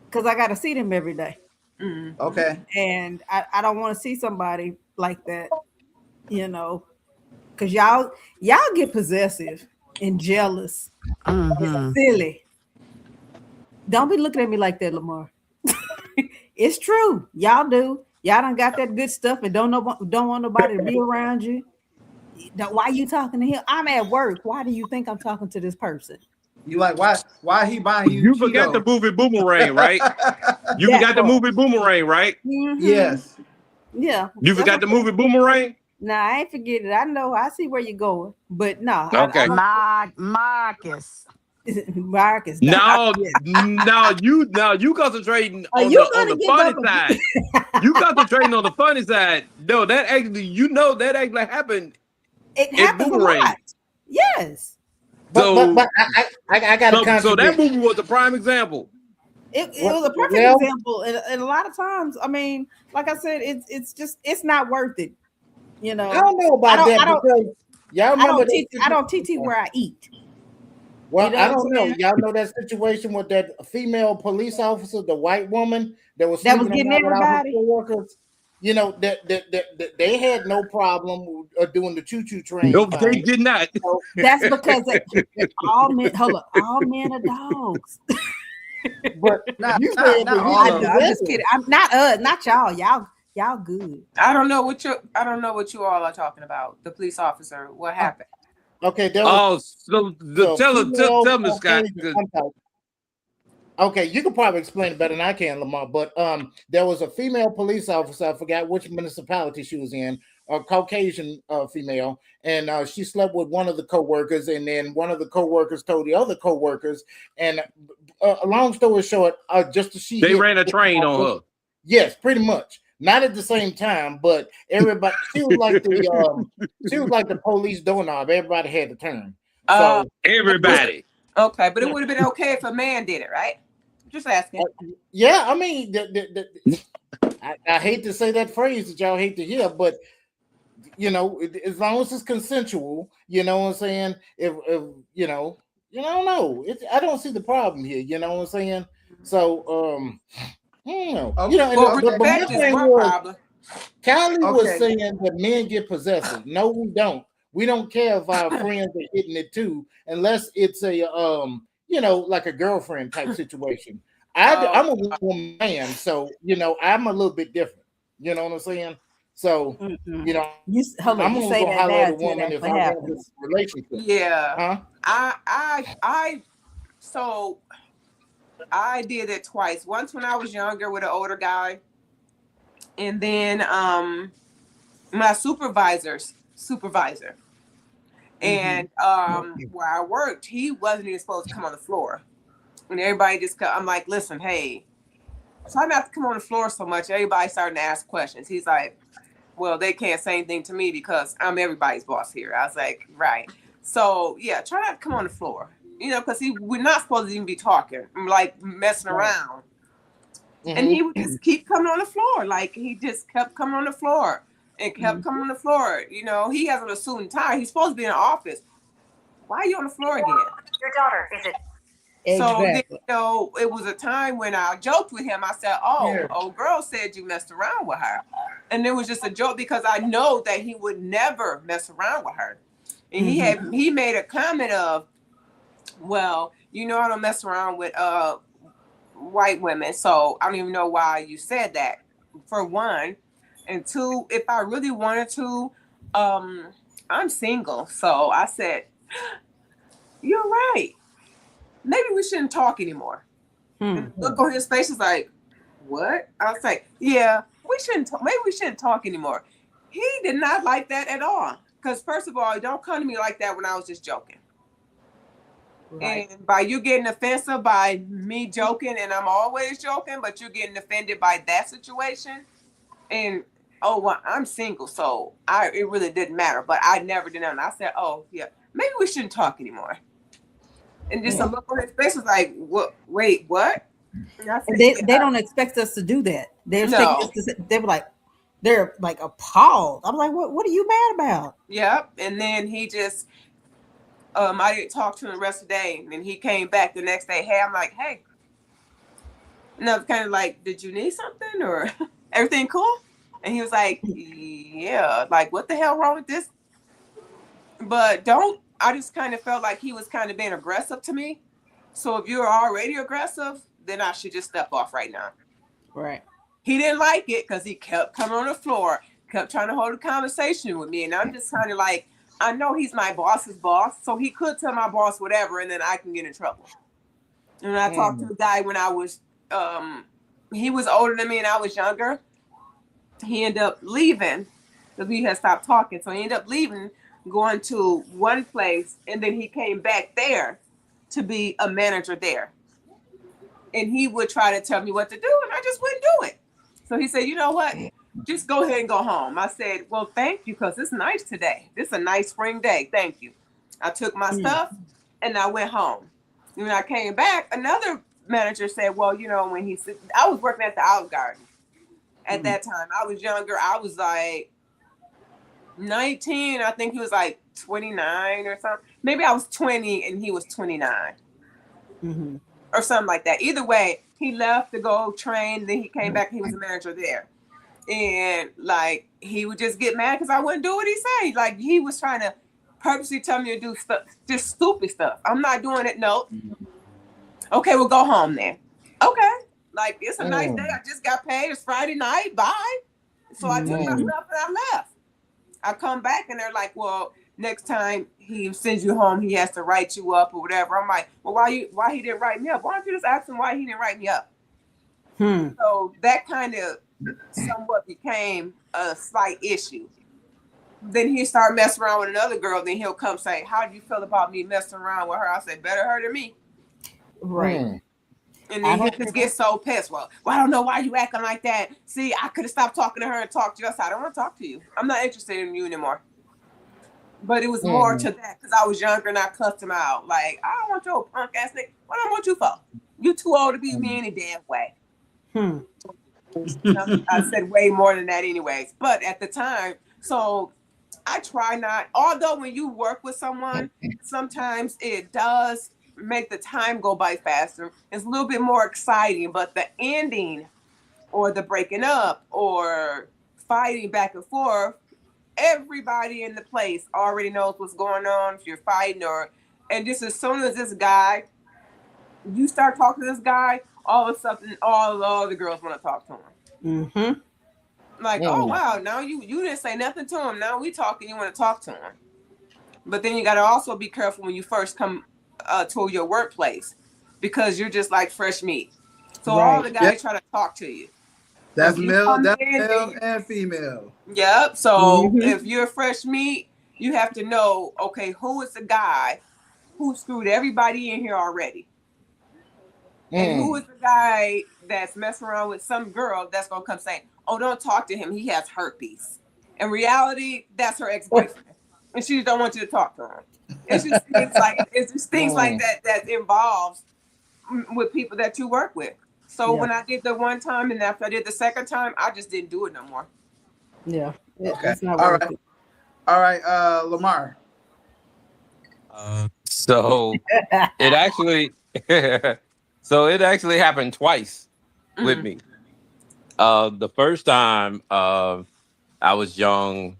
Because I got to see them every day. Mm-hmm. Okay. And I don't want to see somebody like that, you know, because y'all get possessive and jealous. Mhm. Silly. Don't be looking at me like that, Lamar. It's true. Y'all do. Y'all done got that good stuff and don't want nobody to be around you. Why you talking to him? I'm at work. Why do you think I'm talking to this person? You like why he buying you? You forgot the movie Boomerang, right? You That forgot the part. movie Boomerang, right? Mhm. Yes. Yeah. You forgot the movie Boomerang? Nah, I ain't forget it. I know. I see where you're going, but no. Okay. Marcus. Marcus. No, you concentrating Are on you the gonna give funny up side. You concentrating on the funny side. No, that actually, that actually happened. It It's happens a Boomerang. lot. Yes. But I got to contradict. So that movie was a prime example. It was a perfect Well- example, and a lot of times, I mean, like I said, it's not worth it. You know, I don't know about that because y'all remember I don't TT where I eat. Well, You know I what don't I'm know. saying? Y'all know that situation with that female police officer, the white woman that was That was sleeping getting around with all her everybody? coworkers. You know that they had no problem doing the choo-choo train. No, they thing. did not. That's because all men. Hold up, all men are dogs. But Not you not, said not that you all I'm of them. just kidding. I'm not not y'all. Y'all good. I don't know what you all are talking about. The police officer. What happened? Okay, there was Oh, so tell me, Scott. Okay, you can probably explain it better than I can, Lamar. But there was a female police officer. I forgot which municipality she was in, a Caucasian female, and she slept with one of the coworkers, and then one of the coworkers told the other coworkers. And a long story short, just she They ran a train on her. Yes, pretty much. Not at the same time, but everybody. She was like the police doorknob. Everybody had to turn. So Everybody. Okay, but it would have been okay if a man did it, right? Just asking. yeah, I mean, I hate to say that phrase that y'all hate to hear, but you know, as long as it's consensual, you know what I'm saying. If you know, I don't know. I don't see the problem here. You know what I'm saying. So you know, Well, but my respect is thing one was, problem. Callie was Okay. saying that men get possessive. No, we don't. We don't care if our friends are hitting it too, unless it's a you know, like a girlfriend type situation. I'm a woman man, so you know, I'm a little bit different. You know what I'm saying? So you know, Hold on, I'm you only say gonna that holler now at a until it woman if actually I want happens. this relationship. Yeah. Huh? So I did it twice. Once when I was younger with an older guy, and then my supervisor, and where I worked, he wasn't even supposed to come on the floor. And everybody just I'm like, listen, hey, try not to come on the floor so much. Everybody starting to ask questions. He's like, well, they can't say anything to me because I'm everybody's boss here. I was like, right. So yeah, try not to come on the floor. You know, because we're not supposed to even be talking, like messing around. And he would just keep coming on the floor. Like he just kept coming on the floor and kept coming on the floor. You know, he has on a suit and tie. He's supposed to be in the office. Why are you on the floor again? Your daughter is it? So then, Exactly. you know, it was a time when I joked with him. I said, "Oh, Here. old girl said you messed around with her," and it was just a joke because I know that he would never mess around with her. And he made a comment of, "Well, you know, I don't mess around with white women, so I don't even know why you said that." For one, and two, if I really wanted to, I'm single, so I said, "You're right. Maybe we shouldn't talk anymore." And the look on his face is like, what? I was like, yeah, maybe we shouldn't talk anymore. He did not like that at all. Because first of all, don't come to me like that when I was just joking. Right. And by you getting offensive by me joking, and I'm always joking, but you're getting offended by that situation. And oh, well, I'm single, so it really didn't matter. But I never did that. I said, oh yeah, maybe we shouldn't talk anymore. And just a look on his face was like, what? Wait, what? And I said, They don't expect us to do that. They're expecting us to. They're like appalled. I'm like, what are you mad about? Yep. And then he just, I didn't talk to him the rest of the day. And he came back the next day. Hey, I'm like, hey. And I was kind of like, did you need something or everything cool? And he was like, yeah. Like, what the hell wrong with this? But I just kind of felt like he was kind of being aggressive to me. So if you're already aggressive, then I should just step off right now. Right. He didn't like it because he kept coming on the floor, kept trying to hold a conversation with me. And I'm just kind of like, I know he's my boss's boss, so he could tell my boss whatever, and then I can get in trouble. And I talked to a guy when I was, he was older than me and I was younger. He ended up leaving because we had stopped talking. So he ended up leaving, going to one place, and then he came back there to be a manager there. And he would try to tell me what to do, and I just wouldn't do it. So he said, you know what? Just go ahead and go home. I said, well, thank you, because it's nice today. This is a nice spring day. Thank you. I took my stuff, and I went home. And when I came back, another manager said, well, you know, when I was working at the Olive Garden at that time. I was younger. I was like 19. I think he was like 29 or something. Maybe I was 20 and he was 29 or something like that. Either way, he left to go train. Then he came back. He was a manager there. And like, he would just get mad because I wouldn't do what he said. Like, he was trying to purposely tell me to do stuff, just stupid stuff. I'm not doing it. No. Okay, we'll go home then. Okay. Like, it's a nice day. I just got paid. It's Friday night. Bye. So I took my stuff and I left. I come back and they're like, well, next time he sends you home, he has to write you up or whatever. I'm like, well, why he didn't write me up? Why don't you just ask him why he didn't write me up? So that kind of somewhat became a slight issue. Then he started messing around with another girl. Then he'll come say, how do you feel about me messing around with her? I said, better her than me. Right. And then he'll just get so pissed. Well, I don't know why you acting like that. See, I could have stopped talking to her and talked to you. I said, I don't want to talk to you. I'm not interested in you anymore. But it was more to that because I was younger and I cussed him out. Like, I don't want your punk ass nigga. What I want you for? You too old to be with me any damn way. I said way more than that anyways. But at the time, so I try not, although when you work with someone, sometimes it does make the time go by faster. It's a little bit more exciting, but the ending or the breaking up or fighting back and forth, everybody in the place already knows what's going on if you're fighting and just as soon as this guy, you start talking to this guy, all of a sudden all the girls want to talk to him. Like, oh wow, now you didn't say nothing to him. Now we talking, you want to talk to him. But then you got to also be careful when you first come to your workplace because you're just like fresh meat. So all the guys try to talk to you. That's male, male and female. Yep. So if you're fresh meat, you have to know, okay, who is the guy who screwed everybody in here already? And who is the guy that's messing around with some girl that's going to come saying, oh, don't talk to him. He has herpes. In reality, that's her ex-boyfriend. And she don't want you to talk to him. It's just things like that involves with people that you work with. So when I did the one time and after I did the second time, I just didn't do it no more. Yeah. Okay. All right. Lamar. So it actually happened twice with me. The first time I was young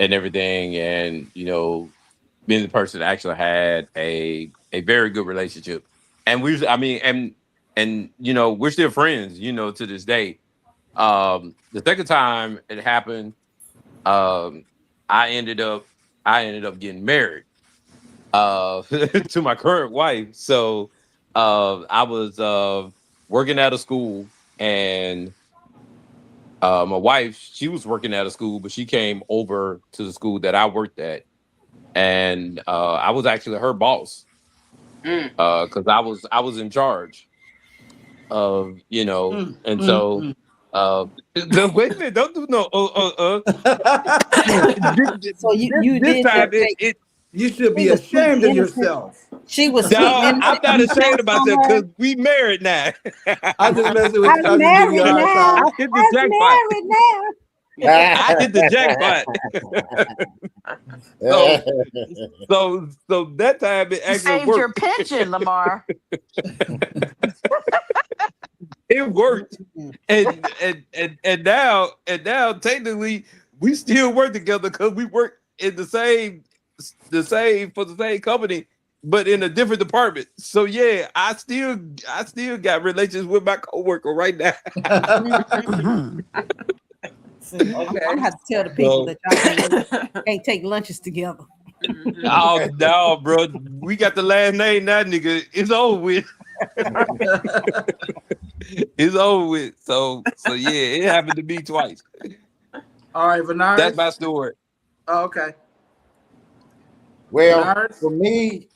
and everything, and me and the person actually had a very good relationship, and we're still friends, to this day. The second time it happened, I ended up getting married to my current wife. So I was working out of school, and my wife, she was working out of school, but she came over to the school that I worked at, and I was actually her boss because I was in charge of and so wait a minute, don't do no So you this did time you should be ashamed of yourself. She was no, I'm not ashamed of myself because we married now. I'm just messing with you. I'm married giving you a hard now. time. I hit the jackpot. I hit the jackpot. So that time it You actually saved worked. your pension, Lamar. It worked, and now technically we still work together because we work in the same for the same company, but in a different department. So yeah, I still got relations with my coworker right now. Okay. I'm gonna have to tell the people that y'all can't take lunches together. Oh no, bro, we got the last name now, nigga. It's over with. It's over with. So yeah, it happened to me twice. All right, Bernard. That's my story. Oh, okay. Well, Bernard? for me,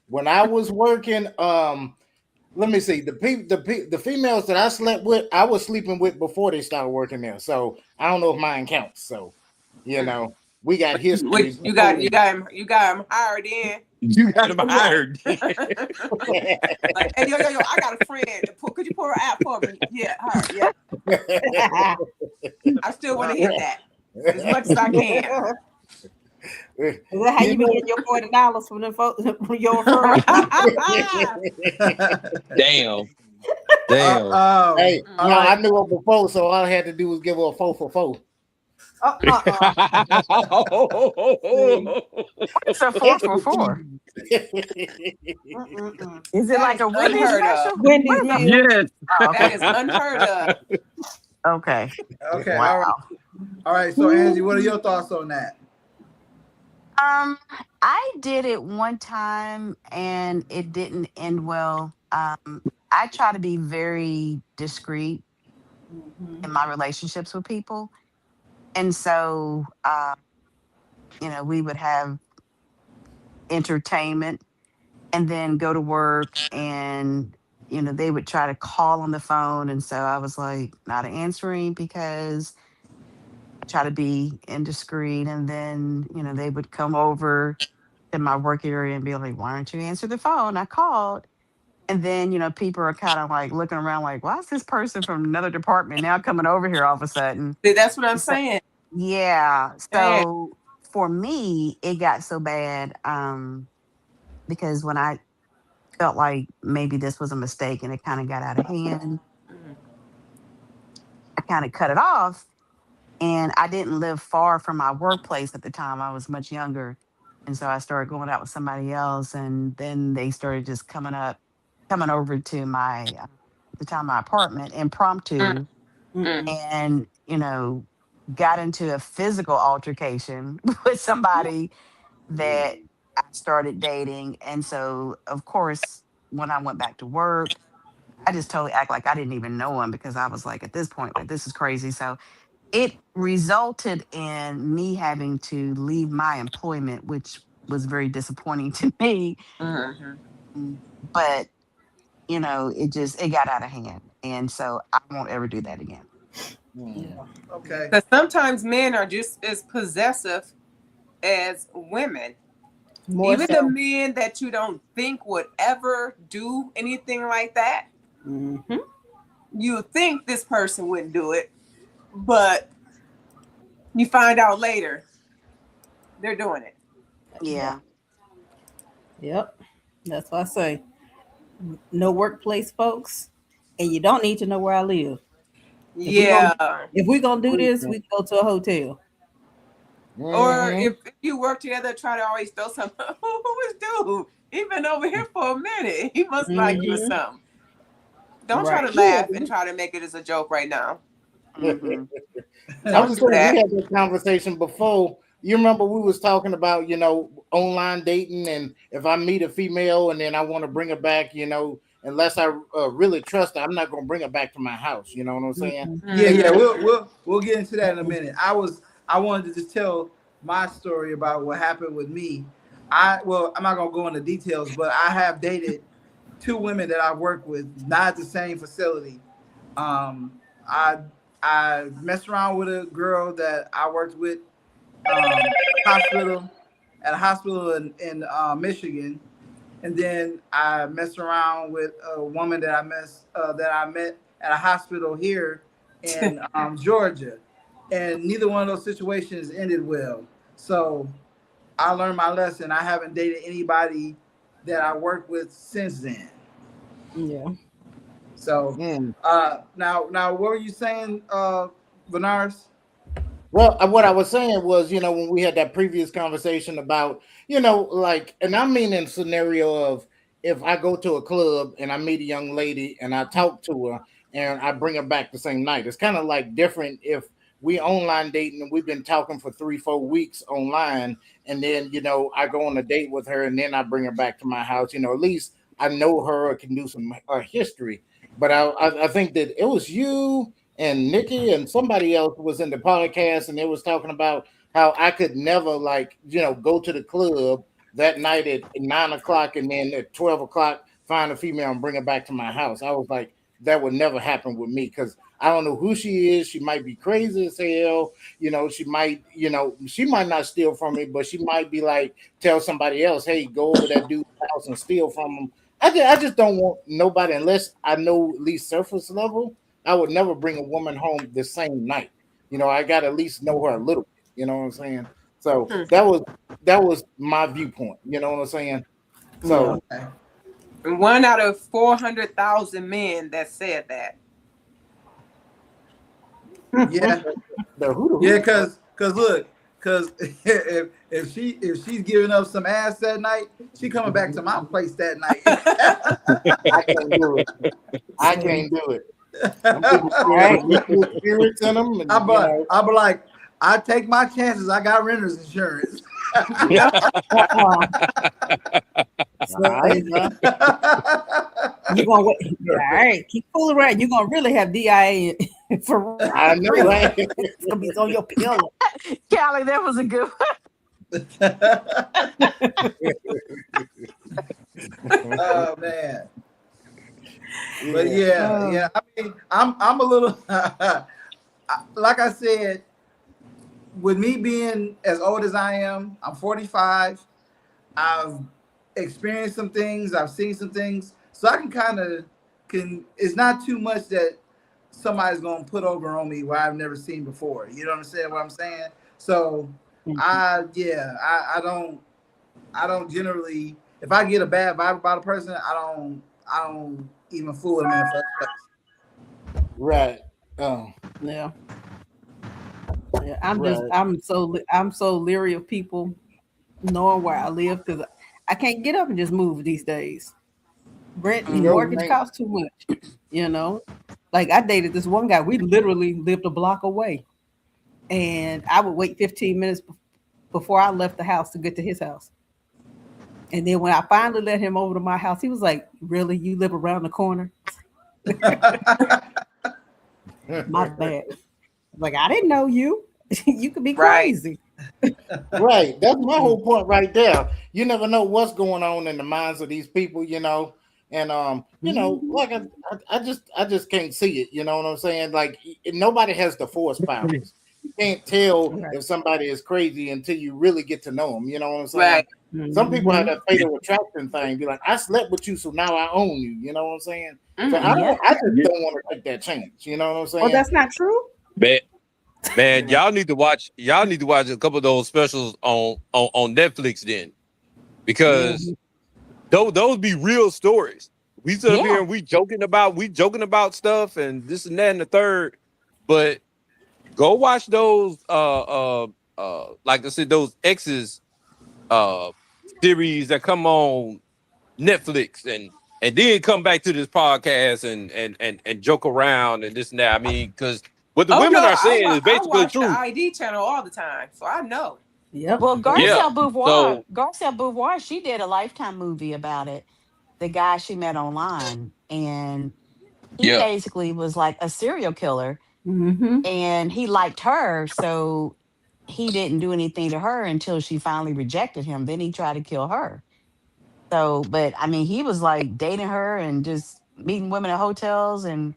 when I was working, let me see, the females that I slept with, I was sleeping with before they started working there. So I don't know if mine counts. So we got history. You got him hired in. You got him hired. Like, hey, yo, I got a friend. Could you pour her out for me? Yeah, her, yeah. I still want to hear that as much as I can. Is that how you get your $40 from the folks from your firm? Damn. Hey, I knew her before, so all I had to do was give her a 4 for 4. What's a 4 for 4? Is it like a Wendy's special? Wendy's, yes. Oh, That is unheard of. okay. Okay. Wow. All right. So Angie, what are your thoughts on that? I did it one time and it didn't end well. I try to be very discreet in my relationships with people. And so, we would have entertainment and then go to work, and they would try to call on the phone, and so I was like not answering because I try to be indiscreet, and then they would come over to my work area and be like, why don't you answer the phone? I called. And then, people are kind of like looking around like, why is this person from another department now coming over here all of a sudden? See, that's what I'm So, saying. yeah. Man. So for me, it got so bad because when I felt like maybe this was a mistake and it kind of got out of hand, Mhm. I kind of cut it off. And I didn't live far from my workplace at the time. I was much younger. And so I started going out with somebody else. And then they started just coming over to the time my apartment impromptu, Mm. and, got into a physical altercation with somebody that I started dating. And so, of course, when I went back to work, I just totally act like I didn't even know him because I was like, at this point, like, this is crazy. So it resulted in me having to leave my employment, which was very disappointing to me. Mhm. But it got out of hand, and so I won't ever do that again. Mm. Okay. Because sometimes men are just as possessive as women. More Even so. the men that you don't think would ever do anything like that, Mhm. you think this person wouldn't do it, but you find out later they're doing it. Yeah. Yep. That's what I say. No workplace, folks, and you don't need to know where I live. Yeah. If we're gonna do this, we can go to a hotel. Or Mhm. if you work together, try to always throw something. Who is dude? He been over here for a minute. He must like you or Mhm. something. Don't try Right. to laugh and try to make it as a joke right now. Hmm. I Don't was do saying that. we had this conversation before. You remember we was talking about, online dating, and if I meet a female and then I want to bring her back, unless I really trust her, I'm not going to bring her back to my house. You know what I'm saying? Mhm. Yeah, yeah, Mhm. we'll get into that in a minute. I wanted to just tell my story about what happened with me. I'm not gonna go into details, but I have dated two women that I work with, not at the same facility. Um, I I messed around with a girl that I worked with hospital at a hospital in Michigan, and then I messed around with a woman that I met at a hospital here in Georgia, and neither one of those situations ended well. So I learned my lesson. I haven't dated anybody that I worked with since then. Yeah. So Mm. now what were you saying, Benares? Well, what I was saying was, when we had that previous conversation about, like, and I mean in scenario of if I go to a club and I meet a young lady and I talk to her and I bring her back the same night. It's kind of like different if we online dating and we've been talking for 3-4 weeks online, and then I go on a date with her and then I bring her back to my house. At least I know her or can do some history. But I think that it was you and Nikki and somebody else was in the podcast, and they was talking about how I could never go to the club that night at 9 o'clock and then at 12 o'clock find a female and bring her back to my house. I was like, that would never happen with me because I don't know who she is. She might be crazy as hell. She might not steal from me, but she might be like, tell somebody else, hey, go over that dude's house and steal from him. I just don't want nobody unless I know at least surface level. I would never bring a woman home the same night. I got to at least know her a little bit. You know what I'm saying? So Hmm. that was my viewpoint. You know what I'm saying? So Okay. 1 out of 400,000 men that said that. Yeah, who yeah, cause look, cause if she's giving up some ass that night, she coming back to my place that night. I can't do it. I can't do it. Them people All right. have spirits in them, and I'll be like, I take my chances. I got renter's insurance. Uh-uh. So, all right, man. you gonna wait. All right, keep fooling around. You're gonna really have DIA for I know, real. right? It's gonna be on your pillow. Callie, that was a good one. Oh man. But yeah. I mean, I'm a little like I said, with me being as old as I am, I'm 45. I've experienced some things, I've seen some things, so I can kind of it's not too much that somebody's gonna put over on me where I've never seen before. You know what I'm saying? What I'm saying? So I don't generally, if I get a bad vibe about a person, I don't even fool with them in the first place. Right. Yeah. Yeah, I'm just Right. I'm so leery of people knowing where I live because I can't get up and just move these days. Rent and Yo, mortgage man. cost too much, you know. Like I dated this one guy, we literally lived a block away, and I would wait 15 minutes before I left the house to get to his house. And then when I finally let him over to my house, he was like, "Really, you live around the corner?" My bad. Like I didn't know you. You could be Right. crazy. Right. That's my whole point right there. You never know what's going on in the minds of these people, you know. And like I just can't see it. You know what I'm saying? Like nobody has the force powers. You can't tell Right. if somebody is crazy until you really get to know them. You know what I'm saying? Right. Some people have that fatal attraction thing. Be like, I slept with you, so now I own you. You know what I'm saying? So Mhm. I just don't want to take that chance. You know what I'm saying? Oh, that's not true. Man, y'all need to watch a couple of those specials on Netflix then, because those be real stories. We sit up here Yeah. and we joking about stuff and this and that and the third, but go watch those like I said, those exes series that come on Netflix, and then come back to this podcast and joke around and this and that. I mean, because what the Oh women no, are saying is I basically watch the true. ID channel all the time, so I know. Yep. Well, Yeah. Garcelle Beauvoir, she did a Lifetime movie about it. The guy she met online, and he Yeah. basically was like a serial killer, Mm-hmm. and he liked her, so he didn't do anything to her until she finally rejected him. Then he tried to kill her. So, but I mean, he was like dating her and just meeting women at hotels and,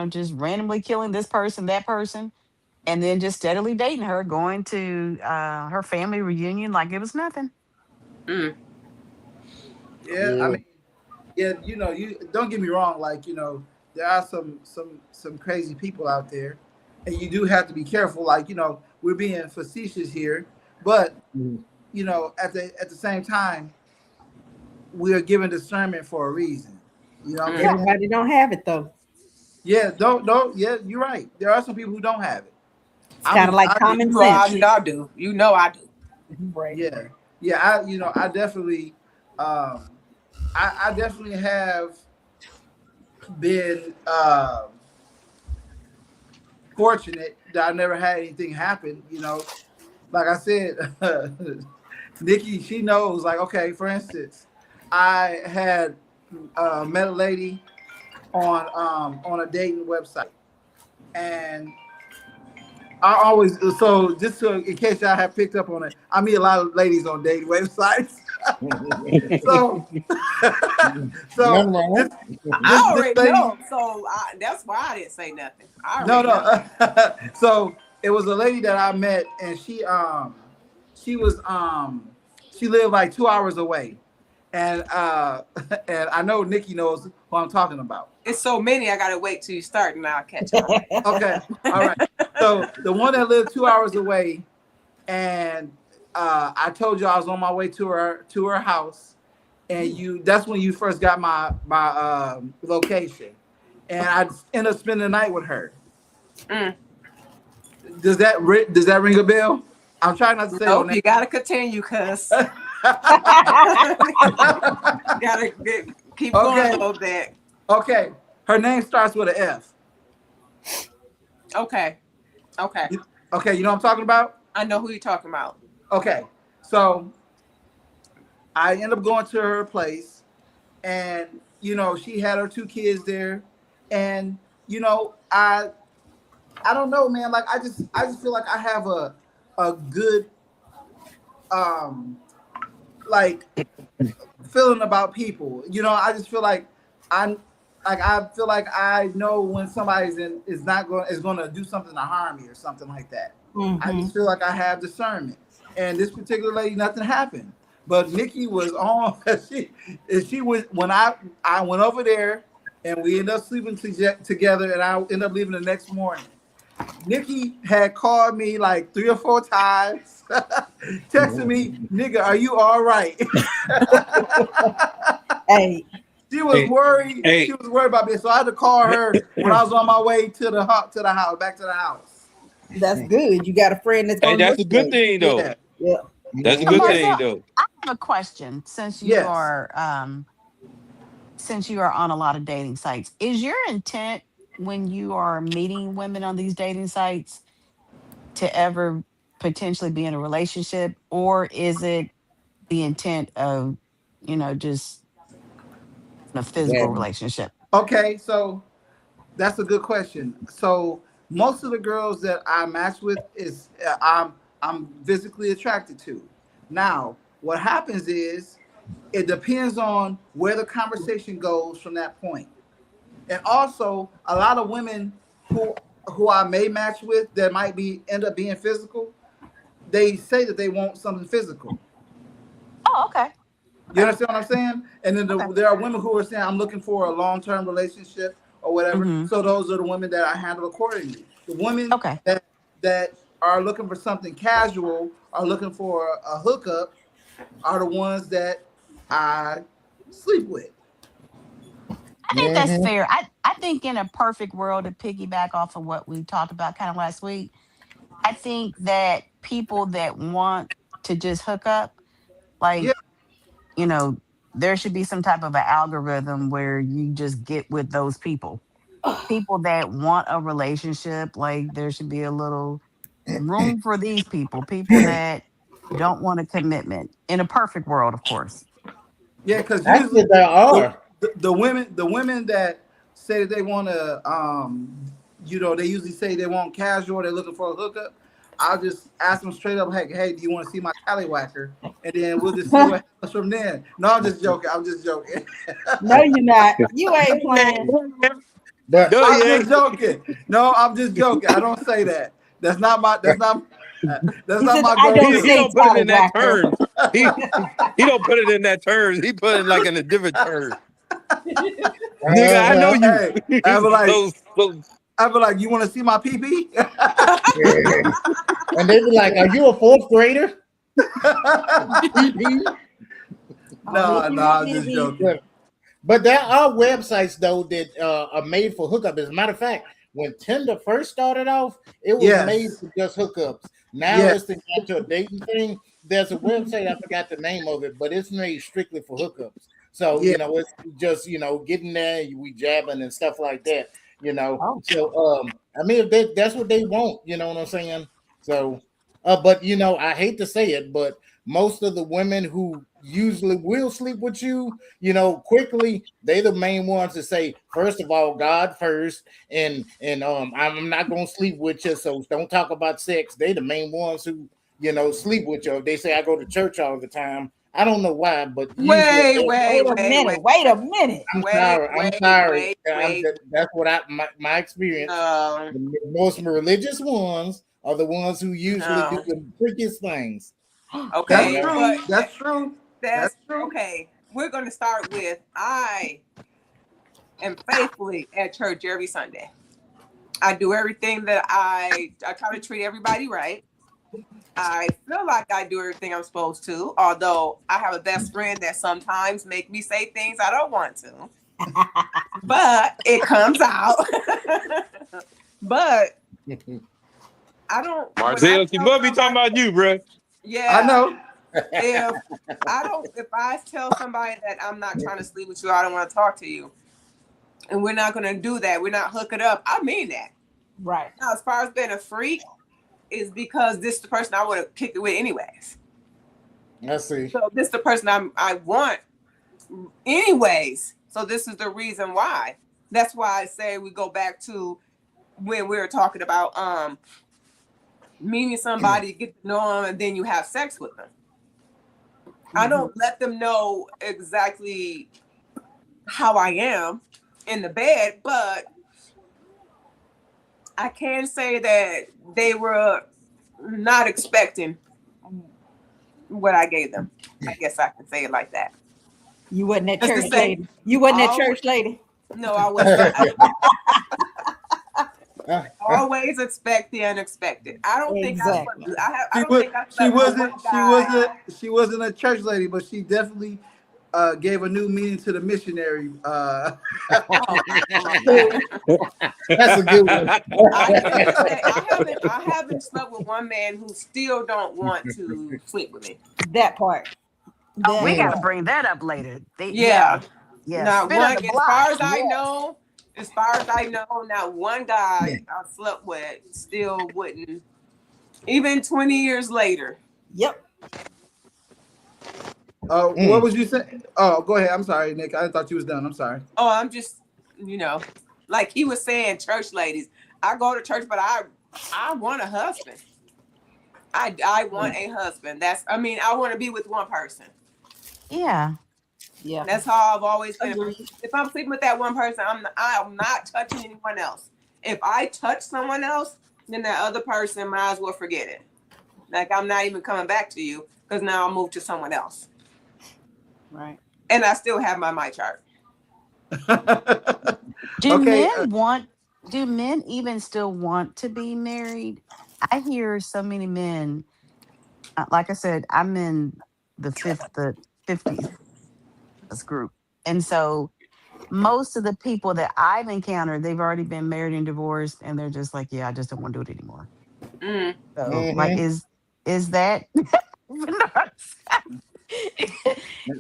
just randomly killing this person, that person, and then just steadily dating her, going to her family reunion like it was nothing. Mm. Yeah, I Yeah. mean, yeah, you don't get me wrong. Like, there are some crazy people out there, and you do have to be careful. Like, we're being facetious here, but at the same time, we are given discernment for a reason. You know what I'm Mm. saying? Everybody don't have it though. Yeah, don't. Yeah, you're right. There are some people who don't have it. It's kind of like I common Well, I sense. know I do. You know I do. Right. yeah. I definitely, I definitely have been fortunate that I never had anything happen. Like I said, Nikki, she knows. Like, okay, for instance, I had met a lady on a dating website, and I always just in case y'all have picked up on it, I meet a lot of ladies on dating websites. so Nothing wrong. this, I this already lady, know, so that's why I didn't say nothing. I no, already know. so it was a lady that I met, and she was she lived like 2 hours away, and and I know Nikki knows who I'm talking about. It's so many. I gotta wait till you start, and I'll catch on. Okay, all right. So the one that lived 2 hours away, and I told you I was on my way to her house, and that's when you first got my location, and I ended up spending the night with her. Mm. Does that ring a bell? I'm trying not to say Nope, her you gotta continue, cuz. name. Gotta keep going a little bit. Okay, her name starts with an F. Okay. Okay, you know what I'm talking about? I know who you're talking about. Okay, so I ended up going to her place, and she had her 2 kids there, and I don't know, man. Like I just feel like I have a good like feeling about people. You know, I just feel like I feel like I know when somebody's is going to do something to harm me or something like that. I Mhm. just feel like I have discernment. And this particular lady, nothing happened. But Nikki was on. She was when I went over there and we ended up sleeping together, and I ended up leaving the next morning. Nikki had called me like 3 or 4 times, texting me, "Nigga, are you all right?" Hey, She was Hey, worried. hey, She was worried about me, so I had to call her when I was on my way to the house, back to the house. that's good. You got a friend that's hey, going that's your a good way. thing though. Yeah. Yeah. That's a So good Mhm. Marcel, thing though. I have a question Yes. since you are on a lot of dating sites. Is your intent when you are meeting women on these dating sites to ever potentially be in a relationship, or is it the intent of, just a Yeah. physical relationship? Okay, so that's a good question. So most of the girls that I match with is I'm physically attracted to. Now, what happens is it depends on where the conversation goes from that point. And also, a lot of women who who I may match with that might be end up being physical, they say that they want something physical. Oh, okay. You Okay. understand what I'm saying? And then Okay. there are women who are saying, I'm looking for a long term relationship or whatever. Hmm. So those are the women that I handle accordingly. The women Okay. that are looking for something casual, are looking for a hookup, are the ones that I sleep with. I think that's Mhm. fair. I think in a perfect world, to piggyback off of what we talked about kind of last week, I think that people that want to just hook up, Yeah, like, you know, there should be some type of an algorithm where you just get with those people. People that want a relationship, like, there should be a little room for these people. People that don't want a commitment in a perfect world, of course. yeah, because Actually, usually there the, are. the women that say that they want to they usually say they want casual, they're looking for a hookup. I'll just ask them straight up, hey, do you want to see my tallywhacker? And then we'll just see what happens from there. No, I'm just joking. I'm just joking. No, you're not. You ain't playing. But No, I'm you just ain't. joking. No, I'm just joking. I don't say that. That's not my. That's He not says, my I don't He go-to. say don't put it in that tallywhacker. terms. He he don't put it in that terms. He put it like in a different term. Nigga, I know uh-huh. you. Hey, I be like, So you want to see my pee? And they be like, "Are you a fourth grader?" Only if No, you no, want I'm me to just be. joking. But there are websites though that are made for hookup. As a matter of fact, when Tinder first started off, it was made Yes, for just hookups. Now yes, it's got to a dating thing. There's a website, I forgot the name of it, but it's made strictly for hookups. So yeah, it's just getting there, we jabbing and stuff like that. Oh, So I mean, if that's what they want, you know what I'm saying. So, but I hate to say it, but most of the women who usually will sleep with you, quickly, they the main ones to say, first of all, God first, and I'm not gonna sleep with you, so don't talk about sex. They the main ones who, sleep with you. They say I go to church all the time. I don't know why, but usually Wait, wait, wait a wait, minute. wait, Wait a minute. I'm wait, sorry. I'm wait, sorry. wait, wait. That's what my experience. No, The most religious ones are the ones who usually do no. the freakiest things. You that's Okay, know. true. but That's true. That's that's true. okay. We're going to start with I am faithfully at church every Sunday. I do everything that I try to treat everybody right. I feel like I do everything I'm supposed to, although I have a best friend that sometimes make me say things I don't want to, but it comes out. But I don't, when I Marcel, she tell must be talking somebody, about you, bro. I yeah, know. if if I tell somebody that I'm not trying to sleep with you, I don't want to talk to you, and we're not going to do that, we're not hooking up, I mean that. Right. Now, as far as being a freak, is because this is the person I would have kicked it with anyways. I see. So this is the person I want anyways. So this is the reason why. That's why I say we go back to when we were talking about meeting somebody, get to know them, and then you have sex with them. I don't let them know exactly how I am in the bed, but I can say that they were not expecting what I gave them. I guess I can say it like that. You wasn't that Just to church say, lady. You wasn't that always- church lady. No, I was always expect the unexpected. I don't think Exactly. I don't think I She slept with one guy. wasn't a church lady, but she definitely gave a new meaning to the missionary. That's a good one. I haven't slept with one man who still don't want to sleep with me. That part. Oh, we That got to part. bring that up later. Yeah. Yeah. Not Spit on one, the as block. far as I Yes. know, not one guy I slept with still wouldn't, even 20 years later. Yep. What was you saying? Oh, go ahead. I'm sorry, Nick. I thought you was done. I'm sorry. Oh, I'm just, like he was saying, church ladies. I go to church, but I want a husband. I want a husband. I want to be with one person. Yeah. Yeah. That's how I've always been. Agreed. If I'm sleeping with that one person, I'm not touching anyone else. If I touch someone else, then that other person might as well forget it. Like I'm not even coming back to you because now I'll move to someone else. Right. And I still have my chart. Do Okay, do men even still want to be married? I hear so many men, like I said, I'm in the 50s group. And so most of the people that I've encountered, they've already been married and divorced, and they're just like, yeah, I just don't want to do it anymore. Mm. So like, is that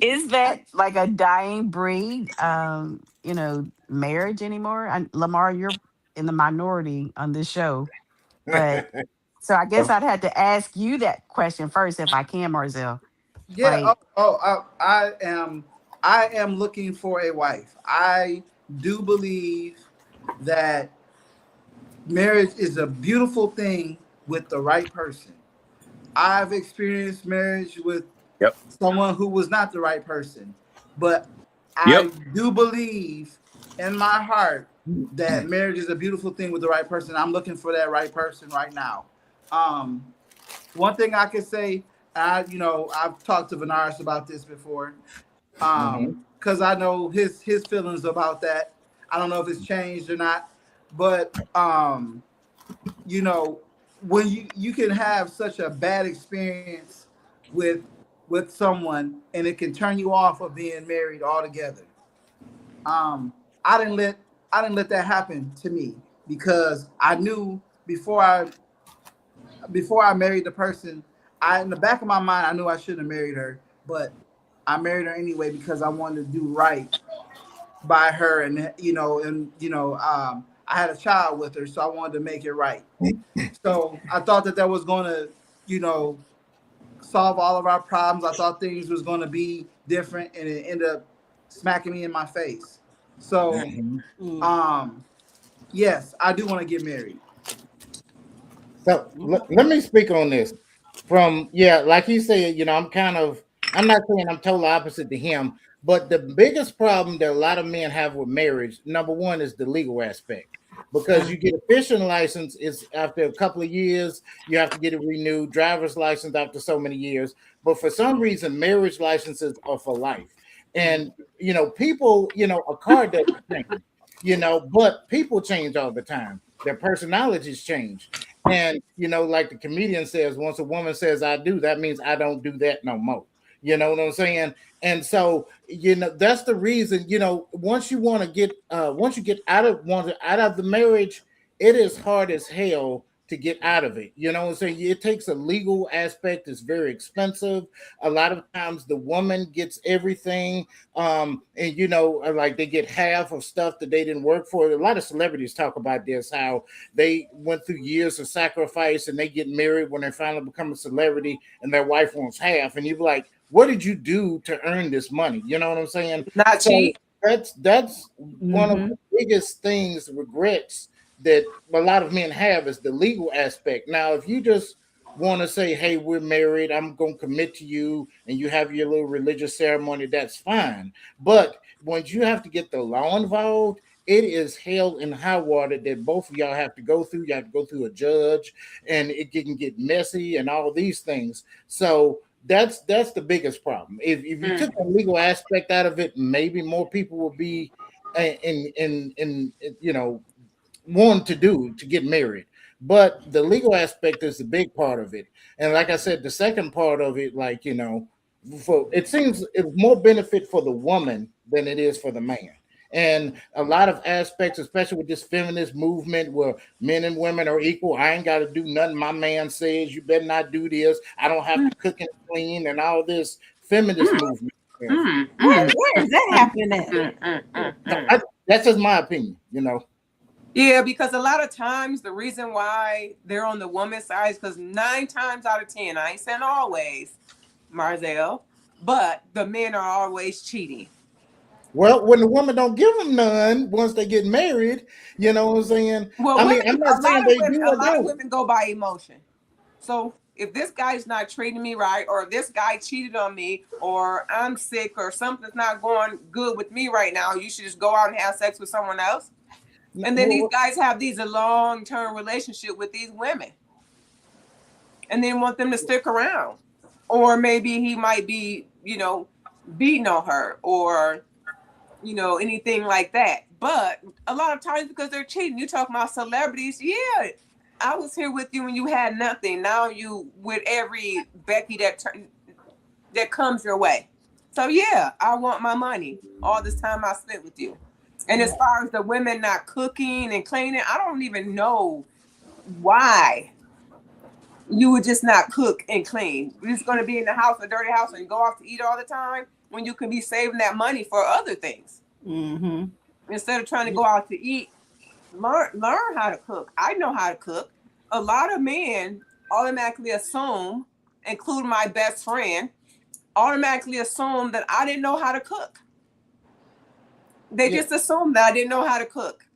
is that like a dying breed? Marriage anymore? Lamar, you're in the minority on this show, but so I guess I'd have to ask you that question first if I can, Marzell. Yeah. Like, I am looking for a wife. I do believe that marriage is a beautiful thing with the right person. I've experienced marriage with Yep. someone who was not the right person, but Yep. I do believe in my heart that marriage is a beautiful thing with the right person. I'm looking for that right person right now. One thing I can say, I've talked to Vanaris about this before, because I know his feelings about that. I don't know if it's changed or not, but when you can have such a bad experience with someone and it can turn you off of being married altogether. I didn't let that happen to me because I knew before I married the person, in the back of my mind I knew I shouldn't have married her, but I married her anyway because I wanted to do right by her, and I had a child with her, so I wanted to make it right. So I thought that was going to, solve all of our problems. I thought things was going to be different, and it ended up smacking me in my face. So, yes, I do want to get married. So let me speak on this. Like he said, I'm not saying I'm totally opposite to him, but the biggest problem that a lot of men have with marriage, number one, is the legal aspect. Because you get a fishing license, is after a couple of years, you have to get it renewed, driver's license after so many years. But for some reason, marriage licenses are for life. And, people, a car doesn't change, but people change all the time. Their personalities change. And, like the comedian says, once a woman says I do, that means I don't do that no more. You know what I'm saying? And so, that's the reason, once you get out of the marriage, it is hard as hell to get out of it. You know what I'm saying? It takes a legal aspect. It's very expensive. A lot of times the woman gets everything. And like they get half of stuff that they didn't work for. A lot of celebrities talk about this, how they went through years of sacrifice and they get married when they finally become a celebrity and their wife wants half. And you're like, what did you do to earn this money? You know what I'm saying? Not cheap. That's one of the biggest things, regrets that a lot of men have, is the legal aspect. Now, if you just want to say, hey, we're married, I'm going to commit to you, and you have your little religious ceremony, that's fine. But once you have to get the law involved, it is hell and high water that both of y'all have to go through. You have to go through a judge, and it can get messy and all these things. So that's the biggest problem. If you took the legal aspect out of it, maybe more people would be in want to get married. But the legal aspect is the big part of it. And like I said, the second part of it, for it seems it's more benefit for the woman than it is for the man. And a lot of aspects, especially with this feminist movement where men and women are equal. I ain't got to do nothing my man says. You better not do this. I don't have to cook and clean and all this feminist movement. Where is that happening at? That's just my opinion, Yeah, because a lot of times the reason why they're on the woman's side is because 9 times out of 10, I ain't saying always, Marzelle, but the men are always cheating. Well, when the woman don't give them none once they get married, you know what I'm saying? Well, I'm not saying they do. A lot of women go by emotion. So if this guy's not treating me right, or if this guy cheated on me, or I'm sick, or something's not going good with me right now, you should just go out and have sex with someone else. And then these guys have these long-term relationship with these women, and then want them to stick around. Or maybe he might be, beating on her, or anything like that. But a lot of times because they're cheating, you talk about celebrities. Yeah, I was here with you when you had nothing. Now you with every Becky that comes your way. So yeah, I want my money. All this time I spent with you. And as far as the women not cooking and cleaning, I don't even know why you would just not cook and clean. You're just going to be in the house, a dirty house, and go off to eat all the time when you can be saving that money for other things. Mm-hmm. Instead of trying to go out to eat, learn how to cook. I know how to cook. A lot of men automatically assume, including my best friend, automatically assume that I didn't know how to cook. They just assume that I didn't know how to cook.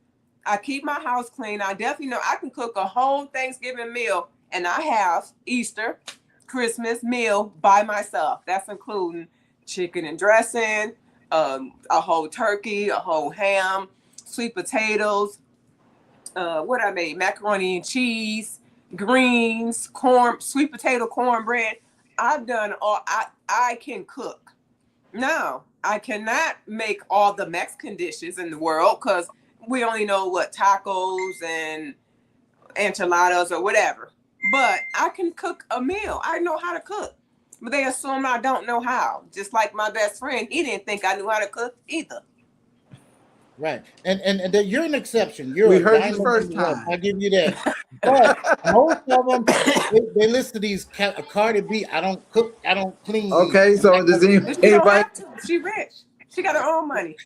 I keep my house clean. I definitely know I can cook a whole Thanksgiving meal, and I have Easter, Christmas meal by myself. That's including chicken and dressing, a whole turkey, a whole ham, sweet potatoes, what I made, macaroni and cheese, greens, corn, sweet potato cornbread. I've done all. I can cook. Now, I cannot make all the Mexican dishes in the world because we only know what tacos and enchiladas or whatever. But I can cook a meal. I know how to cook. But they assume I don't know how. Just like my best friend, he didn't think I knew how to cook either. Right. And you're an exception. We heard you first time. I give you that. But most of them, they listen to these Cardi B. I don't cook. I don't clean. Okay, so does She don't anybody? have to. She rich. She got her own money.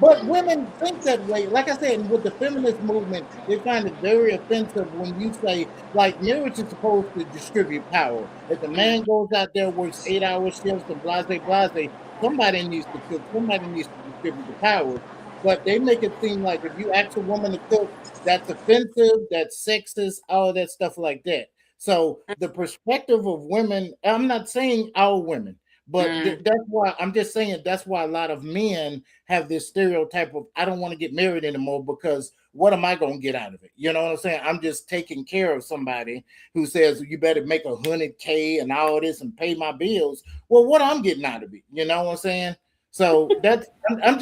But women think that way. Like I said, with the feminist movement, they find it very offensive when you say, like, marriage is supposed to distribute power. If the man goes out there, works 8-hour shifts and blase, somebody needs to cook. Somebody needs to distribute the power. But they make it seem like if you ask a woman to cook, that's offensive, that's sexist, all that stuff like that. So the perspective of women, I'm not saying all women, but that's why I'm just saying that's why a lot of men have this stereotype of I don't want to get married anymore because what am I going to get out of it? You know what I'm saying? I'm just taking care of somebody who says you better make $100K and all this and pay my bills. Well, what I'm getting out of it? You know what I'm saying? So that's I'm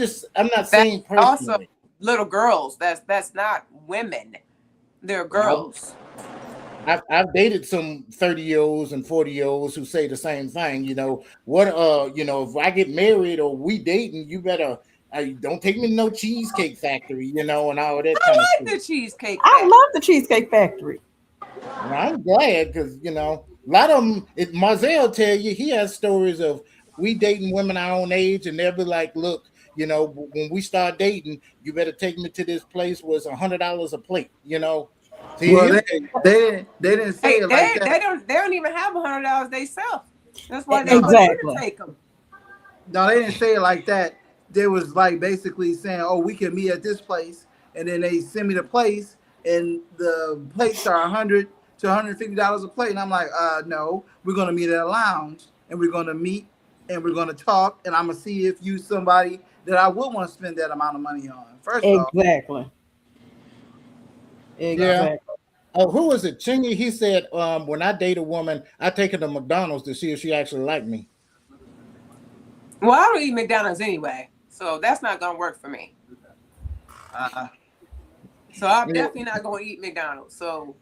not saying personally. Also, little girls. That's not women. They're girls. I've dated some 30-year-olds and 40-year-olds who say the same thing. If I get married or we dating, you better don't take me to no Cheesecake Factory, and all that kind of stuff. I like the Cheesecake Factory. I love the Cheesecake Factory. And I'm glad because a lot of them. Marzelle tell you he has stories of we dating women our own age, and they'll be like, "Look, when we start dating, you better take me to this place where it's $100 a plate." See, well, they didn't say it like that. They don't even have $100 themselves. That's why they Exactly. take them. No, they didn't say it like that. They was like basically saying, "Oh, we can meet at this place," and then they send me the place, and the plates are $100, to $150 a plate. And I'm like, no, we're gonna meet at a lounge and we're gonna meet and we're gonna talk and I'm gonna see if you somebody that I would want to spend that amount of money on. First off. Exactly. Yeah. Oh, who was it? Chingy, he said, when I date a woman, I take her to McDonald's to see if she actually liked me. Well, I don't eat McDonald's anyway, so that's not gonna work for me. So I'm definitely not gonna eat McDonald's. So,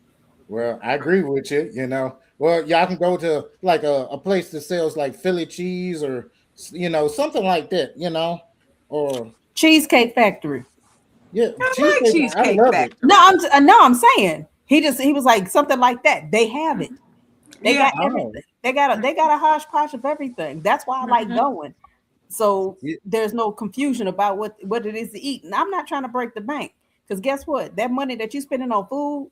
well, I agree with you. You know, well, y'all can go to like a place that sells like Philly cheese or something like that. Or Cheesecake Factory. yeah, I like Cheesecake Factory. No, I'm saying he was like something like that. They have it. They got everything. They got a hodgepodge of everything. That's why I like going. So there's no confusion about what it is to eat. And I'm not trying to break the bank because guess what? That money that you're spending on food,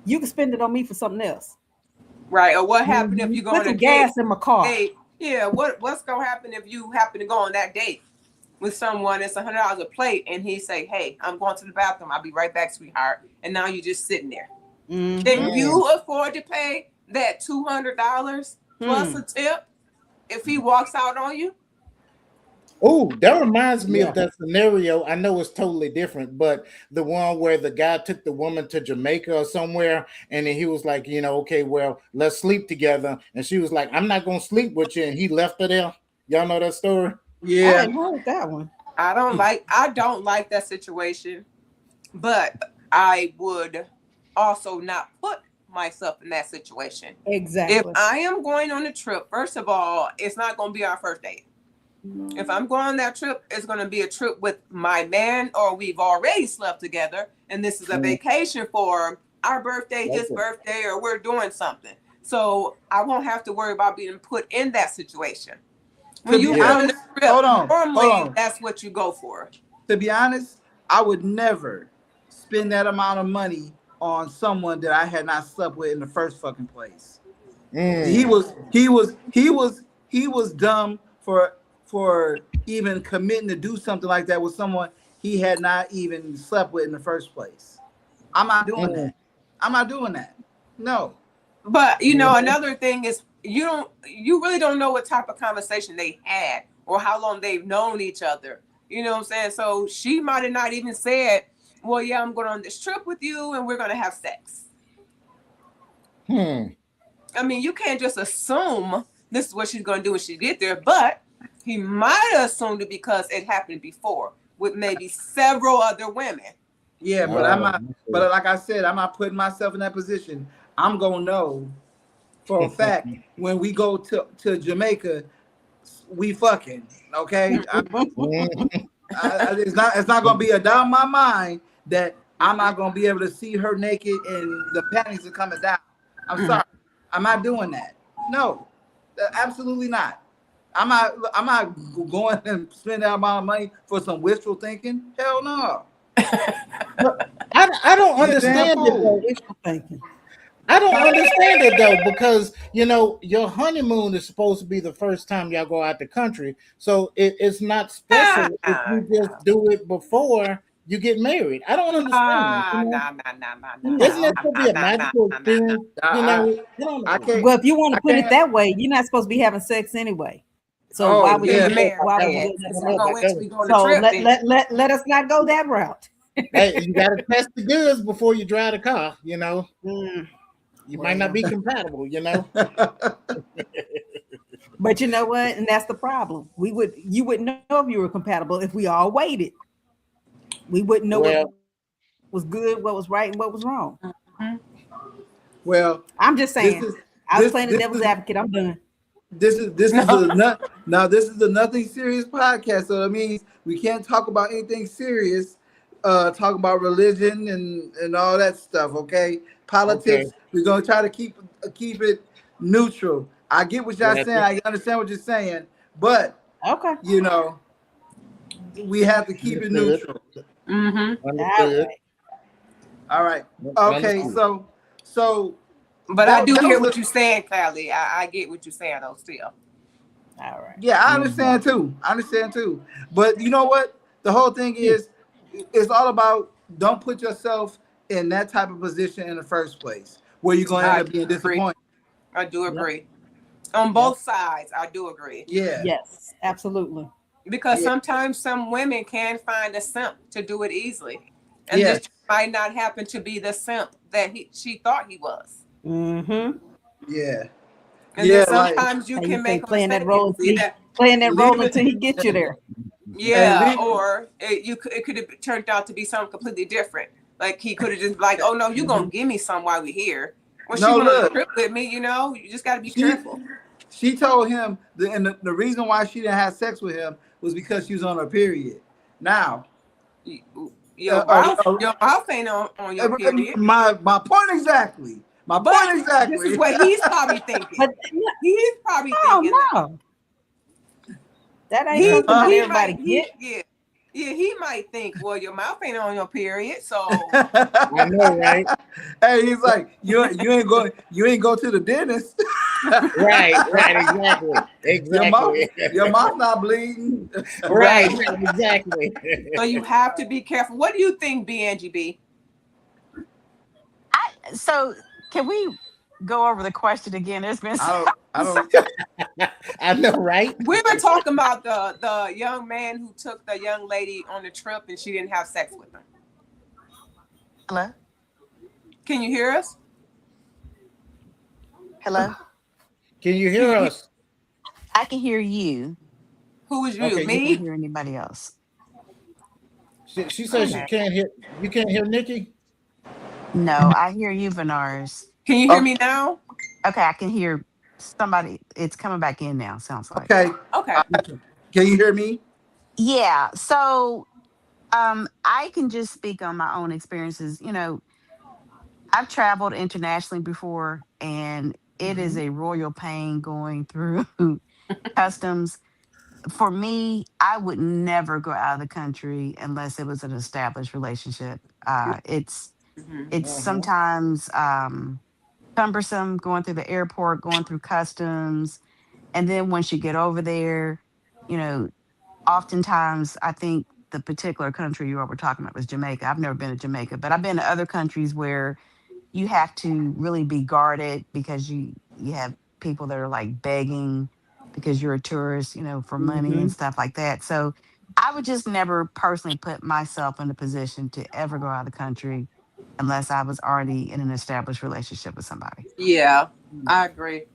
you can spend it on me for something else. Right. Or what happened if you go on a gas in my car? Date? Yeah. What's gonna happen if you happen to go on that date with someone? It's $100 a plate, and he say, "Hey, I'm going to the bathroom. I'll be right back, sweetheart." And now you're just sitting there. Can you afford to pay that $200 plus a tip if he walks out on you? Oh, that reminds me of that scenario. I know it's totally different, but the one where the guy took the woman to Jamaica or somewhere, and then he was like, okay, well, let's sleep together. And she was like, I'm not going to sleep with you. And he left her there. Y'all know that story? Yeah. I hadn't heard that one. I don't like that situation, but I would also not put myself in that situation. Exactly. If I am going on a trip, first of all, it's not going to be our first date. If I'm going on that trip, it's going to be a trip with my man, or we've already slept together, and this is a vacation for our birthday, his birthday, or we're doing something. So I won't have to worry about being put in that situation. When you go on the trip, normally that's what you go for. To be honest, I would never spend that amount of money on someone that I had not slept with in the first fucking place. He was dumb for even committing to do something like that with someone he had not even slept with in the first place. I'm not doing that. I'm not doing that. No. But another thing is you really don't know what type of conversation they had or how long they've known each other. You know what I'm saying? So she might have not even said, well, yeah, I'm going on this trip with you and we're going to have sex. I mean, you can't just assume this is what she's going to do when she get there, but he might have assumed it because it happened before with maybe several other women. Yeah, but I'm not. But like I said, I'm not putting myself in that position. I'm gonna know for a fact when we go to Jamaica, we fucking okay. It's not gonna be a doubt in my mind that I'm not gonna be able to see her naked and the panties are coming down. I'm sorry, I'm not doing that. No, absolutely not. I'm not going and spend that amount of money for some wishful thinking. Hell no. I don't understand it though. Wishful thinking. I don't understand it though, because your honeymoon is supposed to be the first time y'all go out the country, so it's not special if you just do it before you get married. I don't understand. Nah. Isn't that supposed to be a magical experience? I can't. Well, if you want to put it that way, you're not supposed to be having sex anyway. So why would you? So let us not go that route. Hey, you got to test the goods before you drive the car. You might not be compatible. But you know what? And that's the problem. You wouldn't know if you were compatible if we all waited. We wouldn't know what was good, what was right, and what was wrong. Well, I'm just saying. I was playing the devil's advocate. I'm done. This is a nothing serious podcast, so that means we can't talk about anything serious. Talk about religion and all that stuff. Okay, politics. Okay. We're gonna try to keep it neutral. I get what y'all saying. I understand what you're saying, but we have to keep it neutral. Mm-hmm. All right. Okay. So. But I do hear what you're saying, Callie. I get what you're saying, though, still. All right. Yeah, I understand too. But you know what? The whole thing is, it's all about don't put yourself in that type of position in the first place. where you're gonna end I up being agree. disappointed. I do Yep. agree. On both sides, I do agree. Yeah, Yes, absolutely. Because Yeah. sometimes some women can find a simp to do it easily. And Yes. this might not happen to be the simp that she thought he was. Mm-hmm. yeah, And yeah. then Like, sometimes you How can you make say a playing that mistake role and until see he, that. playing that role leave it- until he gets you there. Yeah, leave- or it could have turned out to be something completely different. Like he could have just like, oh no, you gonna give me some while we're here. Well, No, she went on a look. trip with me, you know. You just got to be She- careful. She told him, and the reason why she didn't have sex with him was because she was on her period. Now, Your mouth ain't on your period. my point exactly. My But point exactly. this is what he's probably thinking. But He's probably oh thinking that. no, that ain't He, something that he everybody might, get. he might think, well, your mouth ain't on your period, so I know, right? Hey, he's like, you ain't go to the dentist. Right, exactly. Your mouth not bleeding. Right, exactly. so you have to be careful. What do you think, BNGB? So can we go over the question again? There's been I don't. I know, right? We were talking about the young man who took the young lady on the trip and she didn't have sex with him. Hello? Can you hear us? Hello? Can you hear us? I can hear you. Who was you? Okay, you I Me? can't hear anybody else. She says she can't hear. You can't hear Nikki? No, I hear you, Venars. Can you hear me now? Okay, I can hear somebody. It's coming back in now, sounds like. Okay. Okay. Can you hear me? Yeah. So I can just speak on my own experiences. You know, I've traveled internationally before, and it is a royal pain going through customs. For me, I would never go out of the country unless it was an established relationship. It's Mhm. sometimes cumbersome going through the airport, going through customs, and then once you get over there, you know, oftentimes I think the particular country you were talking about was Jamaica. I've never been to Jamaica, but I've been to other countries where you have to really be guarded because you have people that are like begging because you're a tourist, you know, for money and stuff like that. So I would just never personally put myself in a position to ever go out of the country unless I was already in an established relationship with somebody. Yeah, I agree.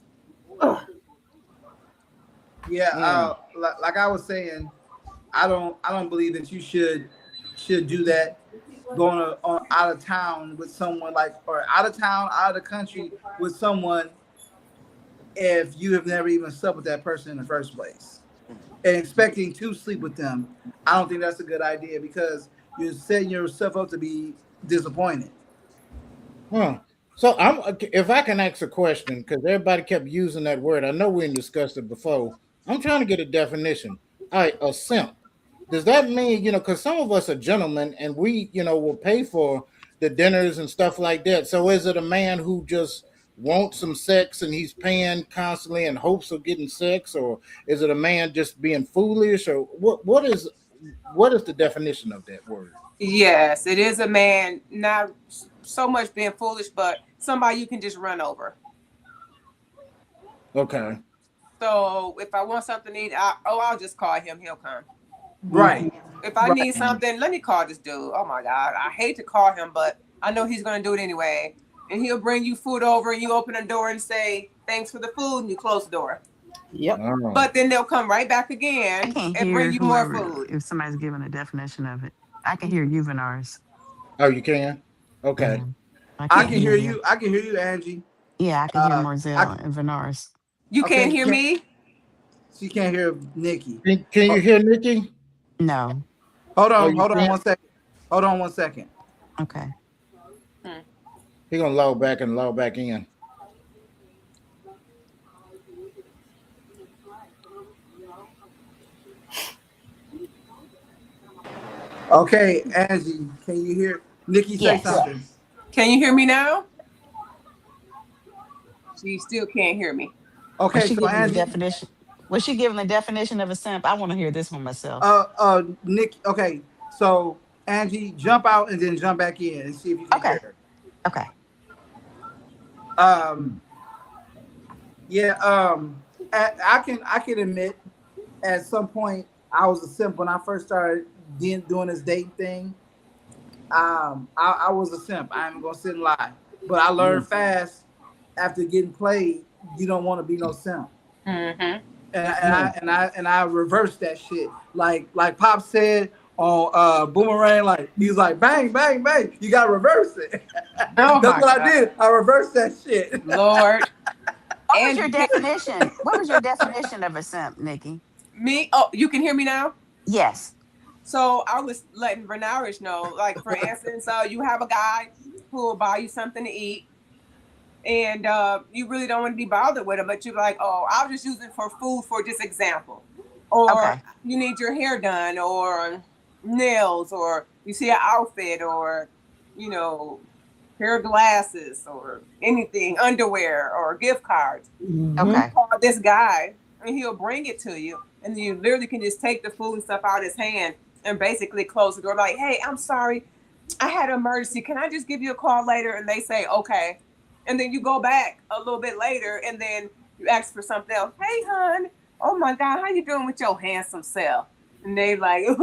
Yeah. Like I was saying, I don't believe that you should do that. Going on out of town with someone or out of the country with someone if you have never even slept with that person in the first place and expecting to sleep with them. I don't think that's a good idea because you're setting yourself up to be disappointed. So if I can ask a question, because everybody kept using that word. I know we discussed it before. I'm trying to get a definition. All right, a simp. Does that mean, because some of us are gentlemen and we, will pay for the dinners and stuff like that. So is it a man who just wants some sex and he's paying constantly in hopes of getting sex, or is it a man just being foolish, or what is the definition of that word? Yes, it is a man, not so much being foolish, but somebody you can just run over. Okay. So if I want something to eat, I'll just call him. He'll come. Right. If I need something, let me call this dude. Oh my God, I hate to call him, but I know he's gonna do it anyway. And he'll bring you food over, and you open the door and say thanks for the food, and you close the door. Yep. Oh. But then they'll come right back I again can't and hear bring you more whoever, food. if somebody's giving a definition of it. I can hear you, Venars. Oh, you can? Okay. I I can hear you. I can hear you, Angie. Yeah, I can hear Marzelle and Venars. You Okay, can't hear me? She can't hear Nikki. Can you hear Nikki? No. Hold Oh, on you can't? 1 second. Hold on 1 second. Okay. He's gonna log back and log back in. Okay, Angie, can you hear Nikki say Yes. something? Can you hear me now? She still can't hear me. Okay, Was she so giving the Angie, definition? Was she giving the definition of a simp? I want to hear this one myself. Nick. Okay, so Angie, jump out and then jump back in and see if you can Okay. hear her. Okay. Um, yeah. I can admit at some point I was a simp when I first started doing this dating thing. I was a simp. I ain't gonna sit and lie, but I learned fast after getting played. You don't want to be no simp. Mm-hmm. And I reversed that shit. Like Pop said on Boomerang, like he's like bang bang bang. You gotta reverse it. Oh That's my what God. I did. I reversed that shit. Lord. What was And your definition? What was your definition of a simp, Nikki? me, oh, you can hear me now? Yes. So I was letting Renarish know, like for instance, you have a guy who will buy you something to eat, and you really don't want to be bothered with him, but you're like, oh, I'll just use it for food for just example, or Okay. you need your hair done, or nails, or you see an outfit, or you know, pair of glasses, or anything, underwear, or gift cards. Okay. Call this guy, and he'll bring it to you, and you literally can just take the food and stuff out of his hand and basically close the door like, hey, I'm sorry, I had an emergency, can I just give you a call later? And they say okay, and then you go back a little bit later and then you ask for something else. Hey hon, oh my God, how you doing with your handsome self? And they like, how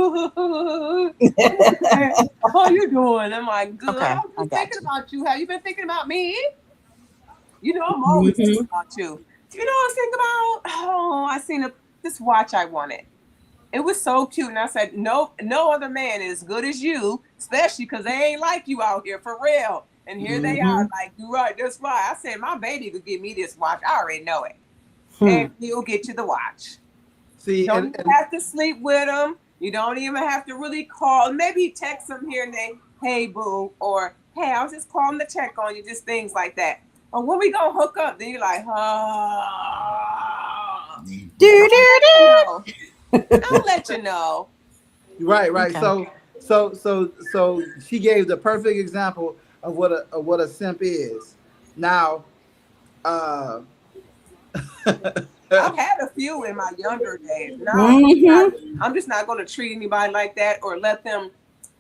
you doing? I'm like, good. Okay, I I was got thinking you. about you. Have you been thinking about me? You know, I'm always thinking about you. You know, I was thinking about, oh, I seen this watch I wanted. It was so cute. And I said, no other man is as good as you, especially because they ain't like you out here for real. And here they are, like, you're right, that's right. I said, my baby could give me this watch. I already know it. And he'll get you the watch. See, You don't even have to sleep with him. You don't even have to really call. Maybe text him here and there, hey, boo, or hey, I was just calling to check on you, just things like that. Or when we gonna hook up? Then you're like, I'll let you know. right. Okay. So she gave the perfect example of what a simp is. Now, I've had a few in my younger days. No, I'm just not going to treat anybody like that or let them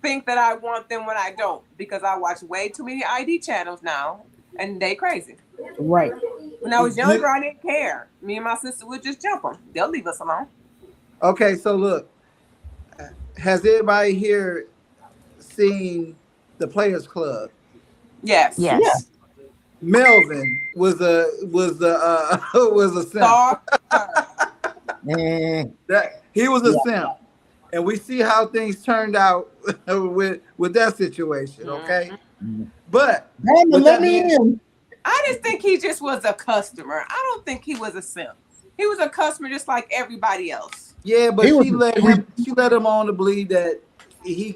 think that I want them when I don't, because I watch way too many ID channels now and they crazy. Right. When I was younger, I didn't care. Me and my sister would just jump them. They'll leave us alone. okay, so look, has everybody here seen the Players Club? Yes. Yes. Melvin was a was a simp. Star. That he was a simp, and we see how things turned out with that situation. Okay, but with Let that me being- in. I just think he just was a customer. I don't think he was a simp. He was a customer just like everybody else. yeah, but He was- she let him on to believe that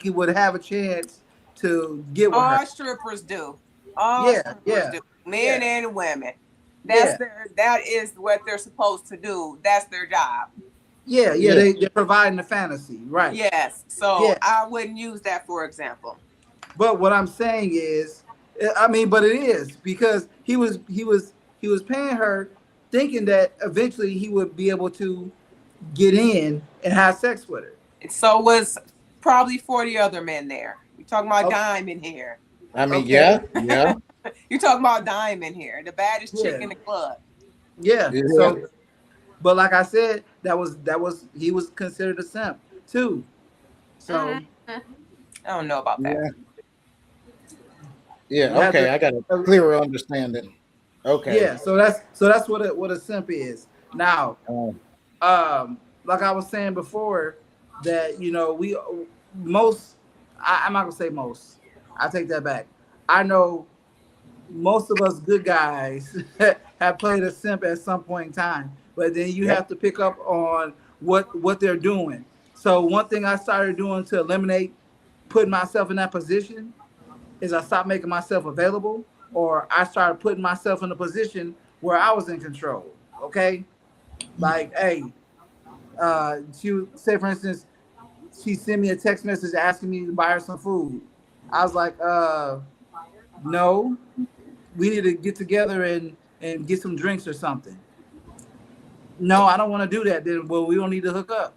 would have a chance to get with All her. strippers do. All Yeah, strippers yeah, do. Men yeah. and women. Yeah. That is what they're supposed to do. That's their job. Yeah, Yeah. they're providing the fantasy, right? Yes. So Yeah. I wouldn't use that for example. But what I'm saying is, I mean, but it is because he was paying her, thinking that eventually he would be able to get in and have sex with her. So was probably 40 other men there. You're talking about Okay. Diamond here. I mean, Okay. yeah. You're talking about Diamond here, the baddest chick Yeah. in the club. Yeah. Yeah. So, but like I said, that was he was considered a simp too. So I don't know about that. Yeah. Yeah, Okay, I got a clearer understanding. Okay. yeah. So that's what a simp is. Now, like I was saying before, that I'm not gonna say most. I take that back. I know most of us good guys have played a simp at some point in time, but then you have to pick up on what they're doing. So one thing I started doing to eliminate putting myself in that position is I stopped making myself available, or I started putting myself in a position where I was in control. Okay, like hey, she say for instance, she sent me a text message asking me to buy her some food. I was like, no, we need to get together and get some drinks or something. No, I don't want to do that. Then well, we don't need to hook up.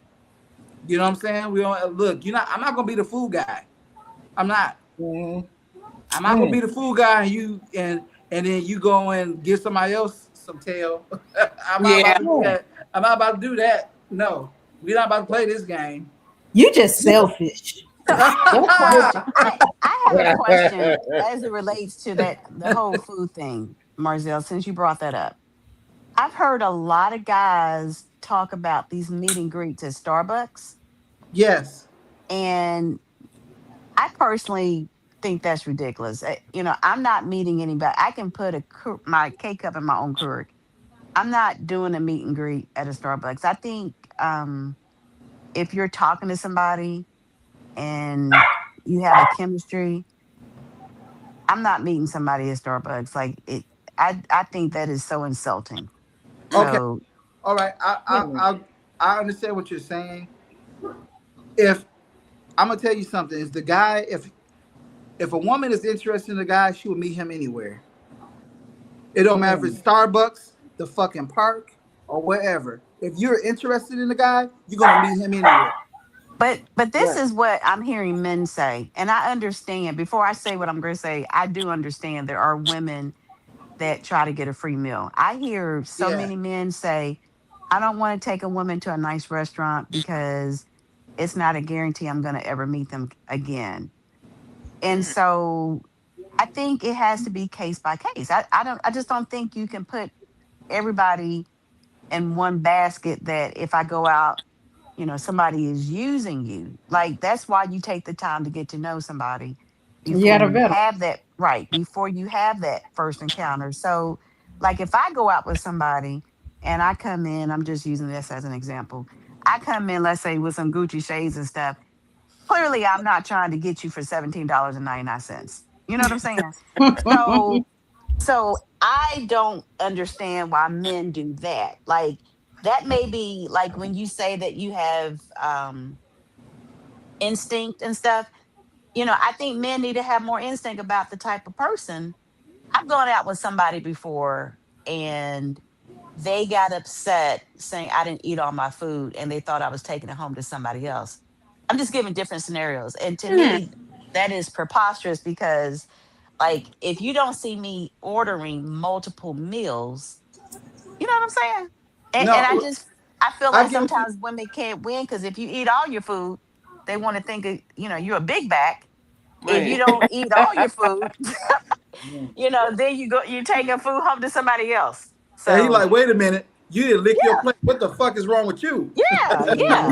You know what I'm saying? We don't look. I'm not gonna be the fool guy. I'm not. I'm not gonna be the fool guy, and and then you go and give somebody else some tail. I'm not about Yeah. to do that. I'm not about to do that. No, we're not about to play this game. You just selfish. So That question, I have a question as it relates to that the whole food thing, Marzell, since you brought that up. I've heard a lot of guys talk about these meet and greets at Starbucks, Yes. and I personally think that's ridiculous. I'm not meeting anybody. I can put my K cup in my own Keurig. I'm not doing a meet and greet at a Starbucks. I think if you're talking to somebody and you have a chemistry, I'm not meeting somebody at Starbucks. Like it, I think that is so insulting. Okay. So All right. I understand what you're saying. If I'm gonna tell you something, if the guy, if a woman is interested in a guy, she will meet him anywhere. It don't matter if it's Starbucks, the fucking park, or wherever. If you're interested in a guy, you're gonna meet him anywhere. but this right. is what I'm hearing men say, and I understand. Before I say what I'm going to say, I do understand there are women that try to get a free meal. I hear so Yeah. many men say, "I don't want to take a woman to a nice restaurant because it's not a guarantee I'm going to ever meet them again." And Mm. so I think it has to be case by case. I just don't think you can put everybody in one basket that if I go out, somebody is using you. Like that's why you take the time to get to know somebody You before got a you better. have that right, before you have that first encounter. So like if I go out with somebody and I come in, I'm just using this as an example. I come in, let's say, with some Gucci shades and stuff. Clearly, I'm not trying to get you for $17.99. You know what I'm saying? So so I don't understand why men do that. Like that may be like when you say that you have instinct and stuff. I think men need to have more instinct about the type of person. I've gone out with somebody before and they got upset saying I didn't eat all my food and they thought I was taking it home to somebody else. I'm just giving different scenarios. And to Mm. me, that is preposterous because like if you don't see me ordering multiple meals, you know what I'm saying? And No, I feel I like get what you. sometimes women can't win because if you eat all your food, they want to think you're a big back. If you Right. don't eat all your food, Yeah. then you taking food home to somebody else. And he So like, wait a minute, you didn't lick your yeah, plate. What the fuck is wrong with you? yeah, yeah.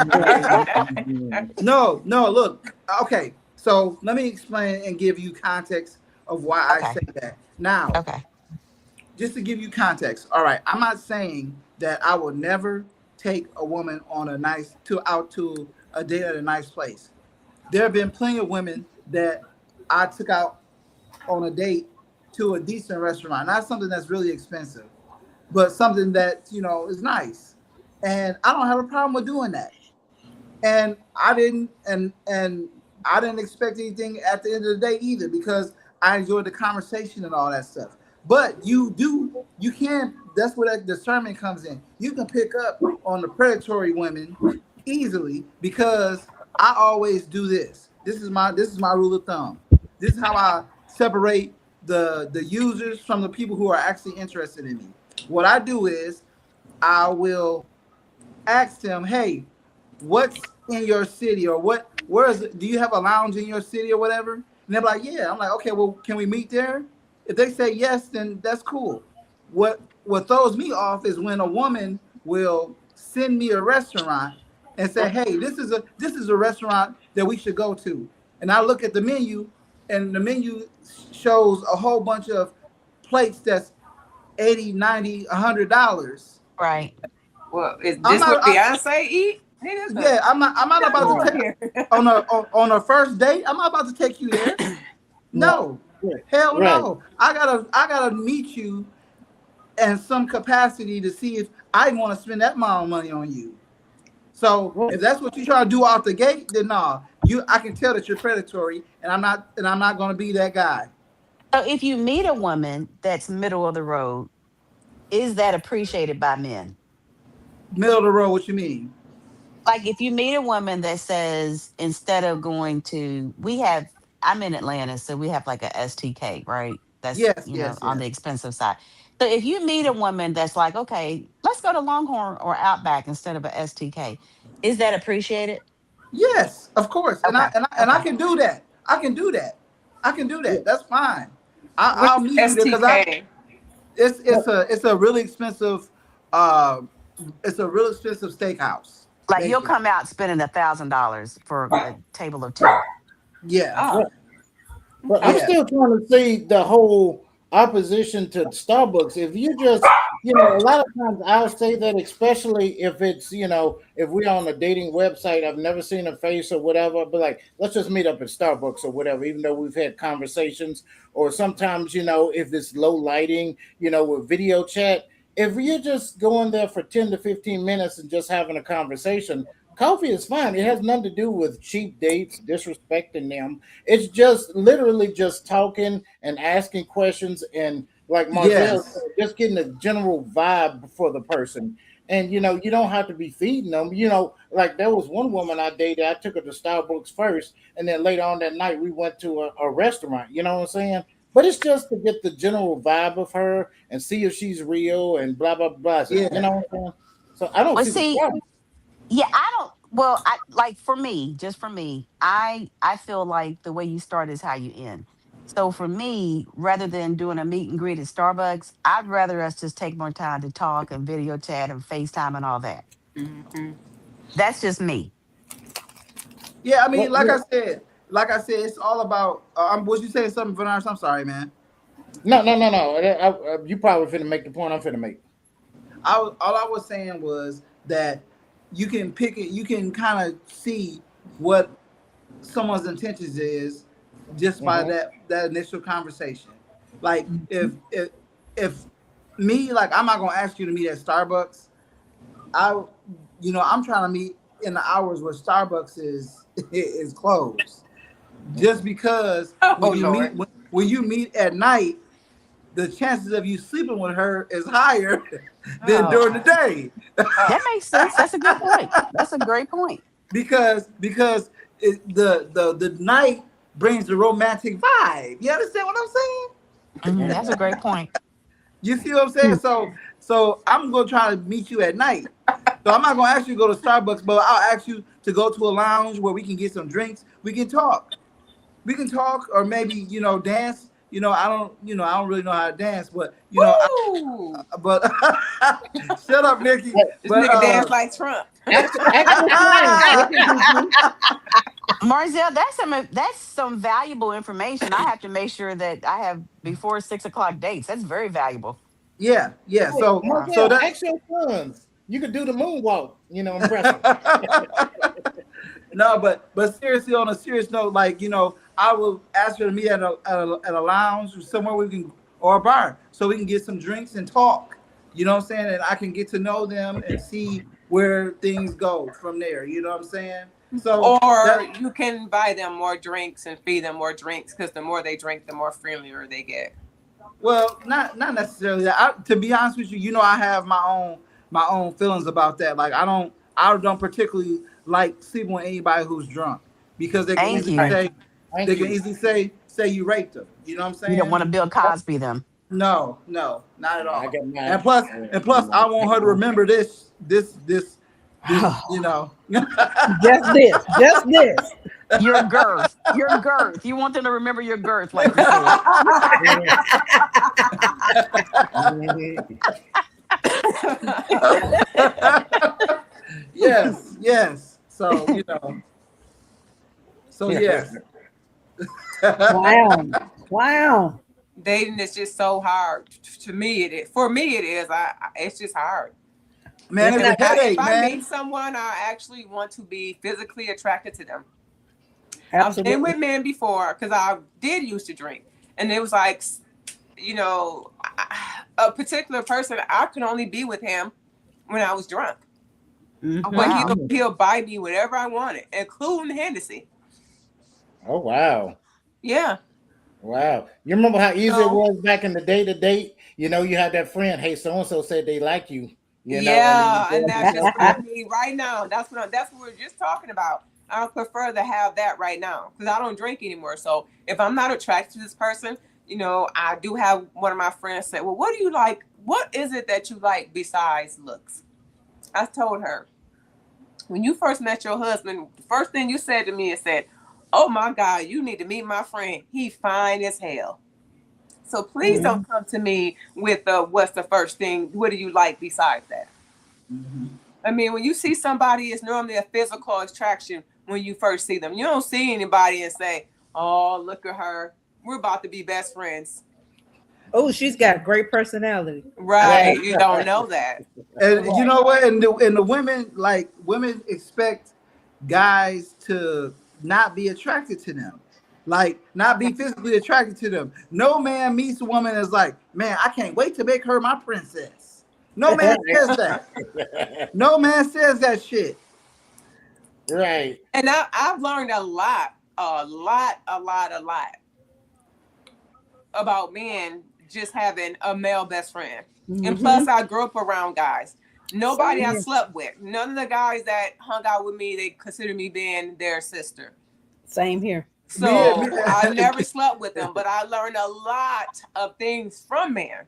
No, no. Look, okay. So let me explain and give you context of why I Okay, say that. Now, okay, just to give you context. All right, I'm not saying that I will never take a woman on a nice to out to a date at a nice place. There have been plenty of women that I took out on a date to a decent restaurant, not something that's really expensive, but something that is nice, and I don't have a problem with doing that. And I didn't expect anything at the end of the day either because I enjoyed the conversation and all that stuff. But you can, that's where that discernment comes in. You can pick up on the predatory women easily because I always do this. This is my rule of thumb. This is how I separate the users from the people who are actually interested in me. What I do is I will ask them, hey, what's in your city, or where is it? Do you have a lounge in your city or whatever? And they're like, yeah. I'm like, okay, well, can we meet there? If they say yes, then that's cool. What throws me off is when a woman will send me a restaurant and say, hey, this is a restaurant that we should go to. And I look at the menu, and the menu shows a whole bunch of plates that's 80, 90, $100. right. Well, is I'm this not. what Beyonce eat? Hey, Yeah, I'm not come about to over take here. on a first date. I'm not about to take you there. Right. No, hell Right. no. I gotta meet you in some capacity to see if I want to spend that amount of money on you. So Right. if that's what you try to do off the gate, then nah, I can tell that you're predatory, and I'm not gonna be that guy. So if you meet a woman that's middle of the road, is that appreciated by men? Middle of the road. What you mean? Like if you meet a woman that says instead of going to, I'm in Atlanta, so we have like a STK, right? That's, Yes, yes, on the yes. expensive side. So if you meet a woman that's like, okay, let's go to Longhorn or Outback instead of a STK, is that appreciated? Yes, of course. And Okay. I Okay. can do that. I can do that. I can do that. That's fine. Which I'll meet you there because STK? it's a really expensive uh it's a real expensive steakhouse, Like you'll basically. come out spending $1,000 for a table of two. Yeah. Oh, But I'm okay. Yeah. still trying to see the whole opposition to Starbucks. If you just, a lot of times I'll say that, especially if it's, if we're on a dating website, I've never seen a face or whatever, but like, let's just meet up at Starbucks or whatever, even though we've had conversations. Or sometimes, if it's low lighting, with video chat, if you're just going there for 10 to 15 minutes and just having a conversation, coffee is fine. It has nothing to do with cheap dates, disrespecting them. It's just literally just talking and asking questions and like Marzel said, Yes. just getting a general vibe for the person. And you don't have to be feeding them. Like there was one woman I dated, I took her to Starbucks first, and then later on that night we went to a restaurant, you know what I'm saying? But it's just to get the general vibe of her and see if she's real and blah blah blah. So, you Yeah. know what I'm saying? So I don't Well, see the see, problem. yeah, I don't. Well, I like for me, just for me, I feel like the way you start is how you end. So for me, rather than doing a meet and greet at Starbucks, I'd rather us just take more time to talk and video chat and FaceTime and all that. Mhm. That's just me. Yeah, I Well, mean, like I said, it's all about was you saying something, Vanars? I'm sorry, man. no. You probably finna make the point I'm finna make. All I was saying was that you can pick it, you can kind of see what someone's intentions is just by Hmm. that initial conversation. Like if me, like, I'm not gonna ask you to meet at Starbucks. I I'm trying to meet in the hours where Starbucks is is closed. Just because Oh Lord. when you meet at night, the chances of you sleeping with her is higher than Oh. during the day. Oh. That makes sense. That's a good point. That's a great point. Because the night brings the romantic vibe. You understand what I'm saying? That's a great point. You see what I'm saying? So I'm gonna try to meet you at night. So I'm not gonna ask you to go to Starbucks, but I'll ask you to go to a lounge where we can get some drinks. We can talk. We can talk, or maybe dance. I don't really know how to dance, but Woo! but shut up, Nikki. This But nigga dance like Trump. Ask your friends. They can teach you. Marzel, that's some valuable information. I have to make sure that I have before 6 o'clock dates. That's very valuable. yeah, yeah. Hey, Yeah. So Markel, that ask your sons. You could do the moonwalk. Impress them. no, but seriously, on a serious note, like I will ask you to meet at a lounge or somewhere we can, or a bar, so we can get some drinks and talk. You know what I'm saying? And I can get to know them and see where things go from there. You know what I'm saying? So Or you can buy them more drinks and feed them more drinks because the more they drink, the more friendlier they get. well, not necessarily that. To be honest with you, I have my own feelings about that. Like I don't particularly like sleeping with anybody who's drunk because they can Thank easily you. say Thank they can you. easily say you raped them. You know what I'm You don't saying? want to Bill Cosby them. No, not at I all. got mine. And plus, I want her to remember this. Just this. Your girth. Your girth. You want them to remember your girth, like you said. Yes. So yes. Wow. Dating is just so hard. To me, it is. For me, it is. It's just hard. Man, it's a If headache, I man. meet someone, I actually want to be physically attracted to them. I've been Absolutely. with men before because I did used to drink, and it was like, a particular person. I could only be with him when I was drunk. Mhm. But Wow. he'll buy me whatever I wanted, including Hennessy. Oh wow. Yeah. Wow. You remember how easy it So- was back in the day to date? You had that friend, hey, so and so said they like you. Yeah, and that's just what Yeah. I need right now. That's what we're just talking about. I prefer to have that right now because I don't drink anymore. So if I'm not attracted to this person, you know, I do have one of my friends say, well, what do you like? What is it that you like besides looks? I told her, when you first met your husband, the first thing you said to me is said, oh my God, you need to meet my friend. He fine as hell. So please don't come to me with what's the first thing? What do you like besides that? Mhm. I mean, when you see somebody, it's normally a physical attraction when you first see them. You don't see anybody and say, oh, look at her. We're about to be best friends. Oh, she's got a great personality. Right. You don't know that. And you know what? And the women, like, women expect guys to not be attracted to them, like not be physically attracted to them. No man meets a woman that's like, man, I can't wait to make her my princess. No man says that. No man says that shit. Right. And I've learned a lot about men just having a male best friend. And plus, I grew up around guys. Nobody I slept with. None of the guys that hung out with me, they considered me being their sister. Same here. So I never slept with them, but I learned a lot of things from men.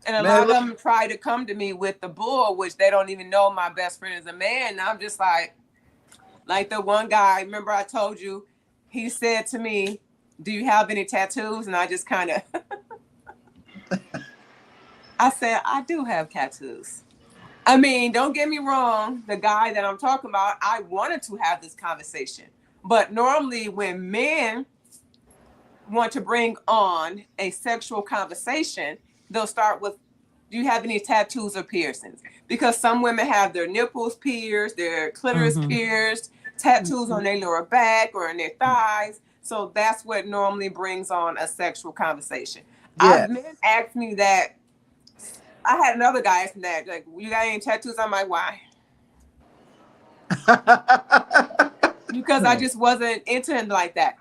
And a lot of them try to come to me with the bull, which they don't even know my best friend is a man. And I'm just like the one guy, remember I told you, he said to me, do you have any tattoos? And I just kind of, I said, I do have tattoos. I mean, don't get me wrong. The guy that I'm talking about, I wanted to have this conversation. But normally when men want to bring on a sexual conversation, they'll start with, do you have any tattoos or piercings? Because some women have their nipples pierced, their clitoris pierced, tattoos on their lower back or in their thighs. So that's what normally brings on a sexual conversation. Yeah. Men asked me that. I had another guy ask me that, like, you got any tattoos? I'm like, why? Because I just wasn't into him like that.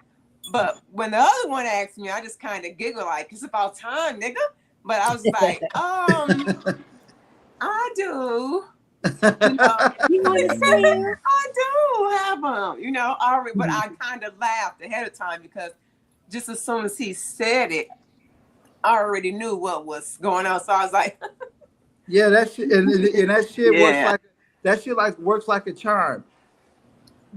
But when the other one asked me, I just kind of giggle like, it's about time, nigga. But I was like, I do. You know, I do have them, you know, already, but I kind of laughed ahead of time because just as soon as he said it, I already knew what was going on. So I was like, yeah, that shit, and that shit Yeah. works like a charm.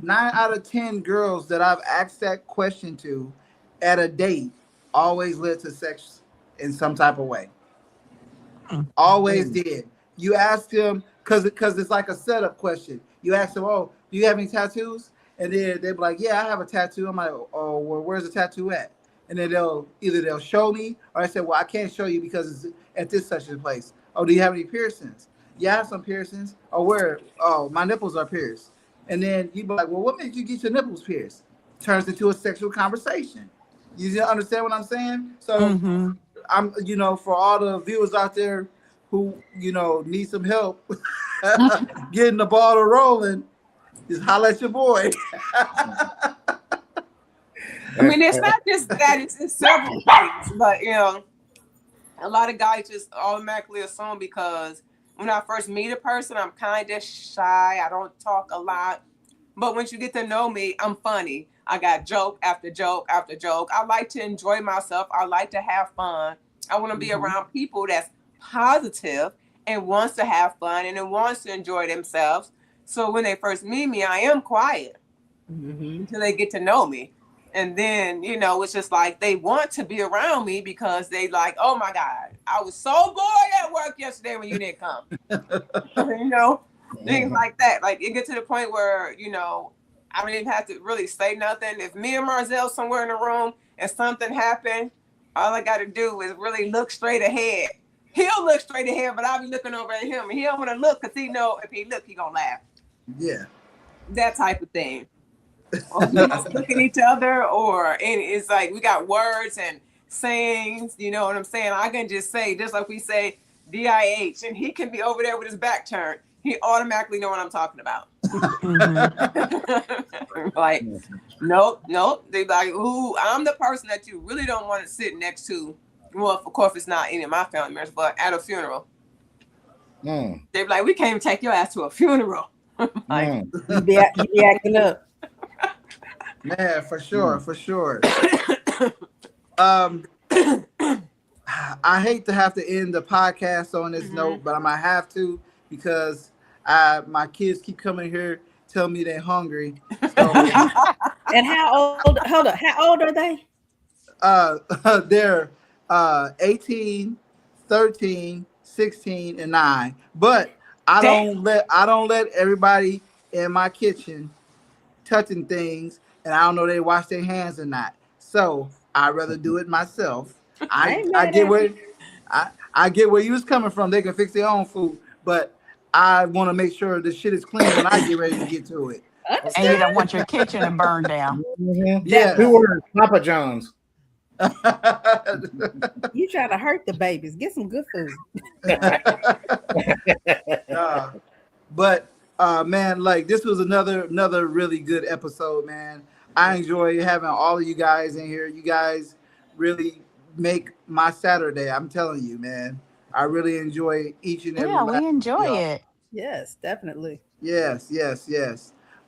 9 out of 10 girls that I've asked that question to at a date always led to sex in some type of way. Always did. You ask them because it's like a setup question. You ask them, oh, do you have any tattoos? And then they're like, yeah, I have a tattoo. I'm like, oh, well, where's the tattoo at? And then they'll show me, or I say, well, I can't show you because it's at this such a place. Oh, do you have any piercings? Yeah, I have some piercings. Oh, where? Oh, my nipples are pierced. And then you be like, well, what made you get your nipples pierced? Turns into a sexual conversation. You understand what I'm saying? So I'm, you know, for all the viewers out there who, you know, need some help getting the ball rolling, just holler at your boy. I mean, it's not just that, it's several things, but, you know, a lot of guys just automatically assume because when I first meet a person, I'm kind of shy. I don't talk a lot. But once you get to know me, I'm funny. I got joke after joke after joke. I like to enjoy myself. I like to have fun. I want to be around people that's positive and wants to have fun and wants to enjoy themselves. So when they first meet me, I am quiet until they get to know me. And then, you know, it's just like they want to be around me because they like, oh my God, I was so bored at work yesterday when you didn't come. You know, things like that. Like it gets to the point where, you know, I don't even have to really say nothing. If me and Marzel somewhere in the room and something happened, all I got to do is really look straight ahead. He'll look straight ahead, but I'll be looking over at him. And he don't want to look because he know if he look, he gonna laugh. Yeah. That type of thing. Or we just look at each other, or and it's like we got words and sayings, you know what I'm saying? I can just say, just like we say DIH, and he can be over there with his back turned. He automatically know what I'm talking about. Like, nope. They like, ooh, I'm the person that you really don't want to sit next to. Well, of course, it's not any of my family members, but at a funeral. They be like, we can't even take your ass to a funeral. Like, You be acting up. Man, for sure. I hate to have to end the podcast on this note, but I might have to because my kids keep coming here telling me they're hungry. So And how old? Hold on. How old are they? they're 18, 13, 16, and 9. But I don't let everybody in my kitchen touching things, and I don't know they wash their hands or not. So I'd rather do it myself. I get where I get where you was coming from. They can fix their own food, but I want to make sure the shit is clean when I get ready to get to it. And you don't want your kitchen to burn down. Yeah. 2 words, Papa John's. You trying to hurt the babies? Get some good food. But man, like this was another really good episode, man. I enjoy having all of you guys in here. You guys really make my Saturday. I'm telling you, man. I really enjoy each and every. Yeah, we enjoy it. Yes, definitely. Yes.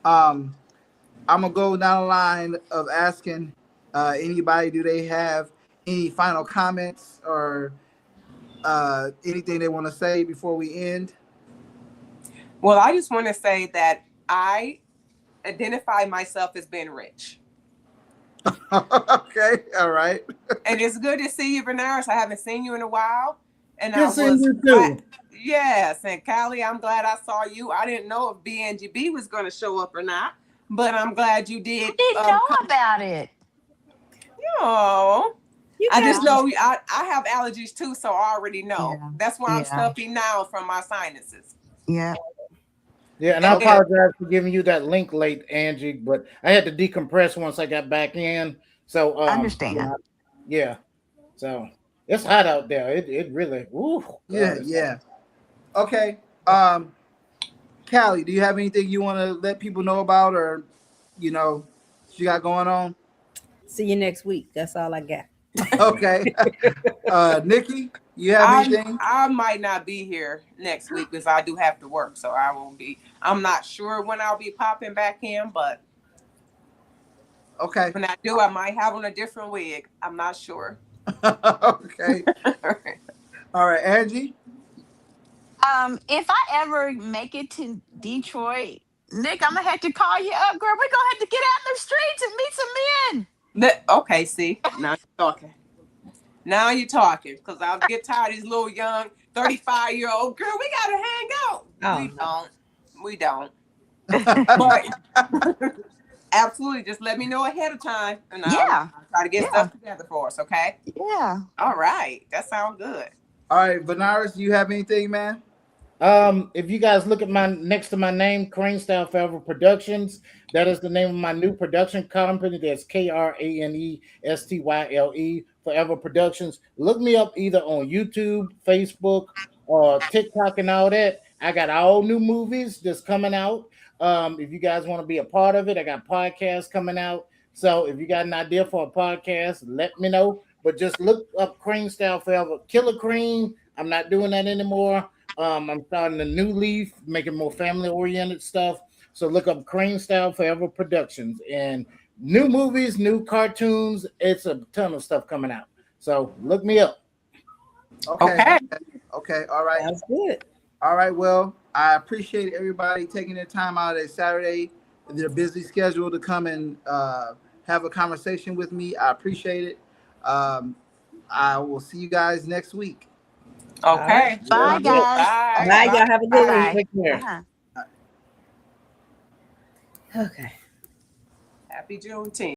I'm gonna go down the line of asking anybody, do they have any final comments or anything they want to say before we end? Well, I just want to say that I identify myself as being rich. Okay, all right. And it's good to see you, Benares. I haven't seen you in a while. And Good I seeing was you too. glad, yes, and Callie, I'm glad I saw you. I didn't know if BNGB was going to show up or not, but I'm glad you did. I didn't know about it. Oh, You I just guys- know I have allergies too, so I already know. Yeah. That's why I'm Yeah. stuffy now from my sinuses. Yeah. Yeah, and I Okay. apologize for giving you that link late, Angie, but I had to decompress once I got back in. So I understand. Yeah. So it's hot out there. It really. Ooh, Yeah. Okay. Callie, do you have anything you want to let people know about, or what you got going on? See you next week. That's all I got. Okay. Nikki, you have anything? I might not be here next week because I do have to work, so I won't be. I'm not sure when I'll be popping back in, but Okay. when I do, I might have on a different wig. I'm not sure. Okay. All right, Angie. If I ever make it to Detroit, Nick, I'm gonna have to call you up, girl. We're gonna have to get out in the streets and meet some men. Okay, see, now you're talking. Now you're talking, because I'll get tired of these little young 35-year-old girl. We gotta hang out. Oh, We don't. But absolutely, just let me know ahead of time, and I'll try to get stuff together for us. Okay. Yeah. All right, that sounds good. All right, Benares, do you have anything, man? If you guys look at my next to my name, Crane Style Forever Productions, that is the name of my new production company. That's KRANESTYLE Forever Productions. Look me up either on YouTube, Facebook, or TikTok and all that. I got all new movies that's coming out. If you guys want to be a part of it, I got podcasts coming out. So if you got an idea for a podcast, let me know. But just look up Crane Style Forever. Killer Cream. I'm not doing that anymore. I'm starting a new leaf, making more family-oriented stuff. So look up Crane Style Forever Productions and new movies, new cartoons. It's a ton of stuff coming out. So look me up. Okay. All right. sounds good. All right. Well, I appreciate everybody taking their time out of Saturday, their busy schedule, to come and have a conversation with me. I appreciate it. I will see you guys next week. Okay. Bye, guys. Bye. Bye, y'all. Have a good Bye. week. Take care. Uh-huh. Okay. Happy Juneteenth.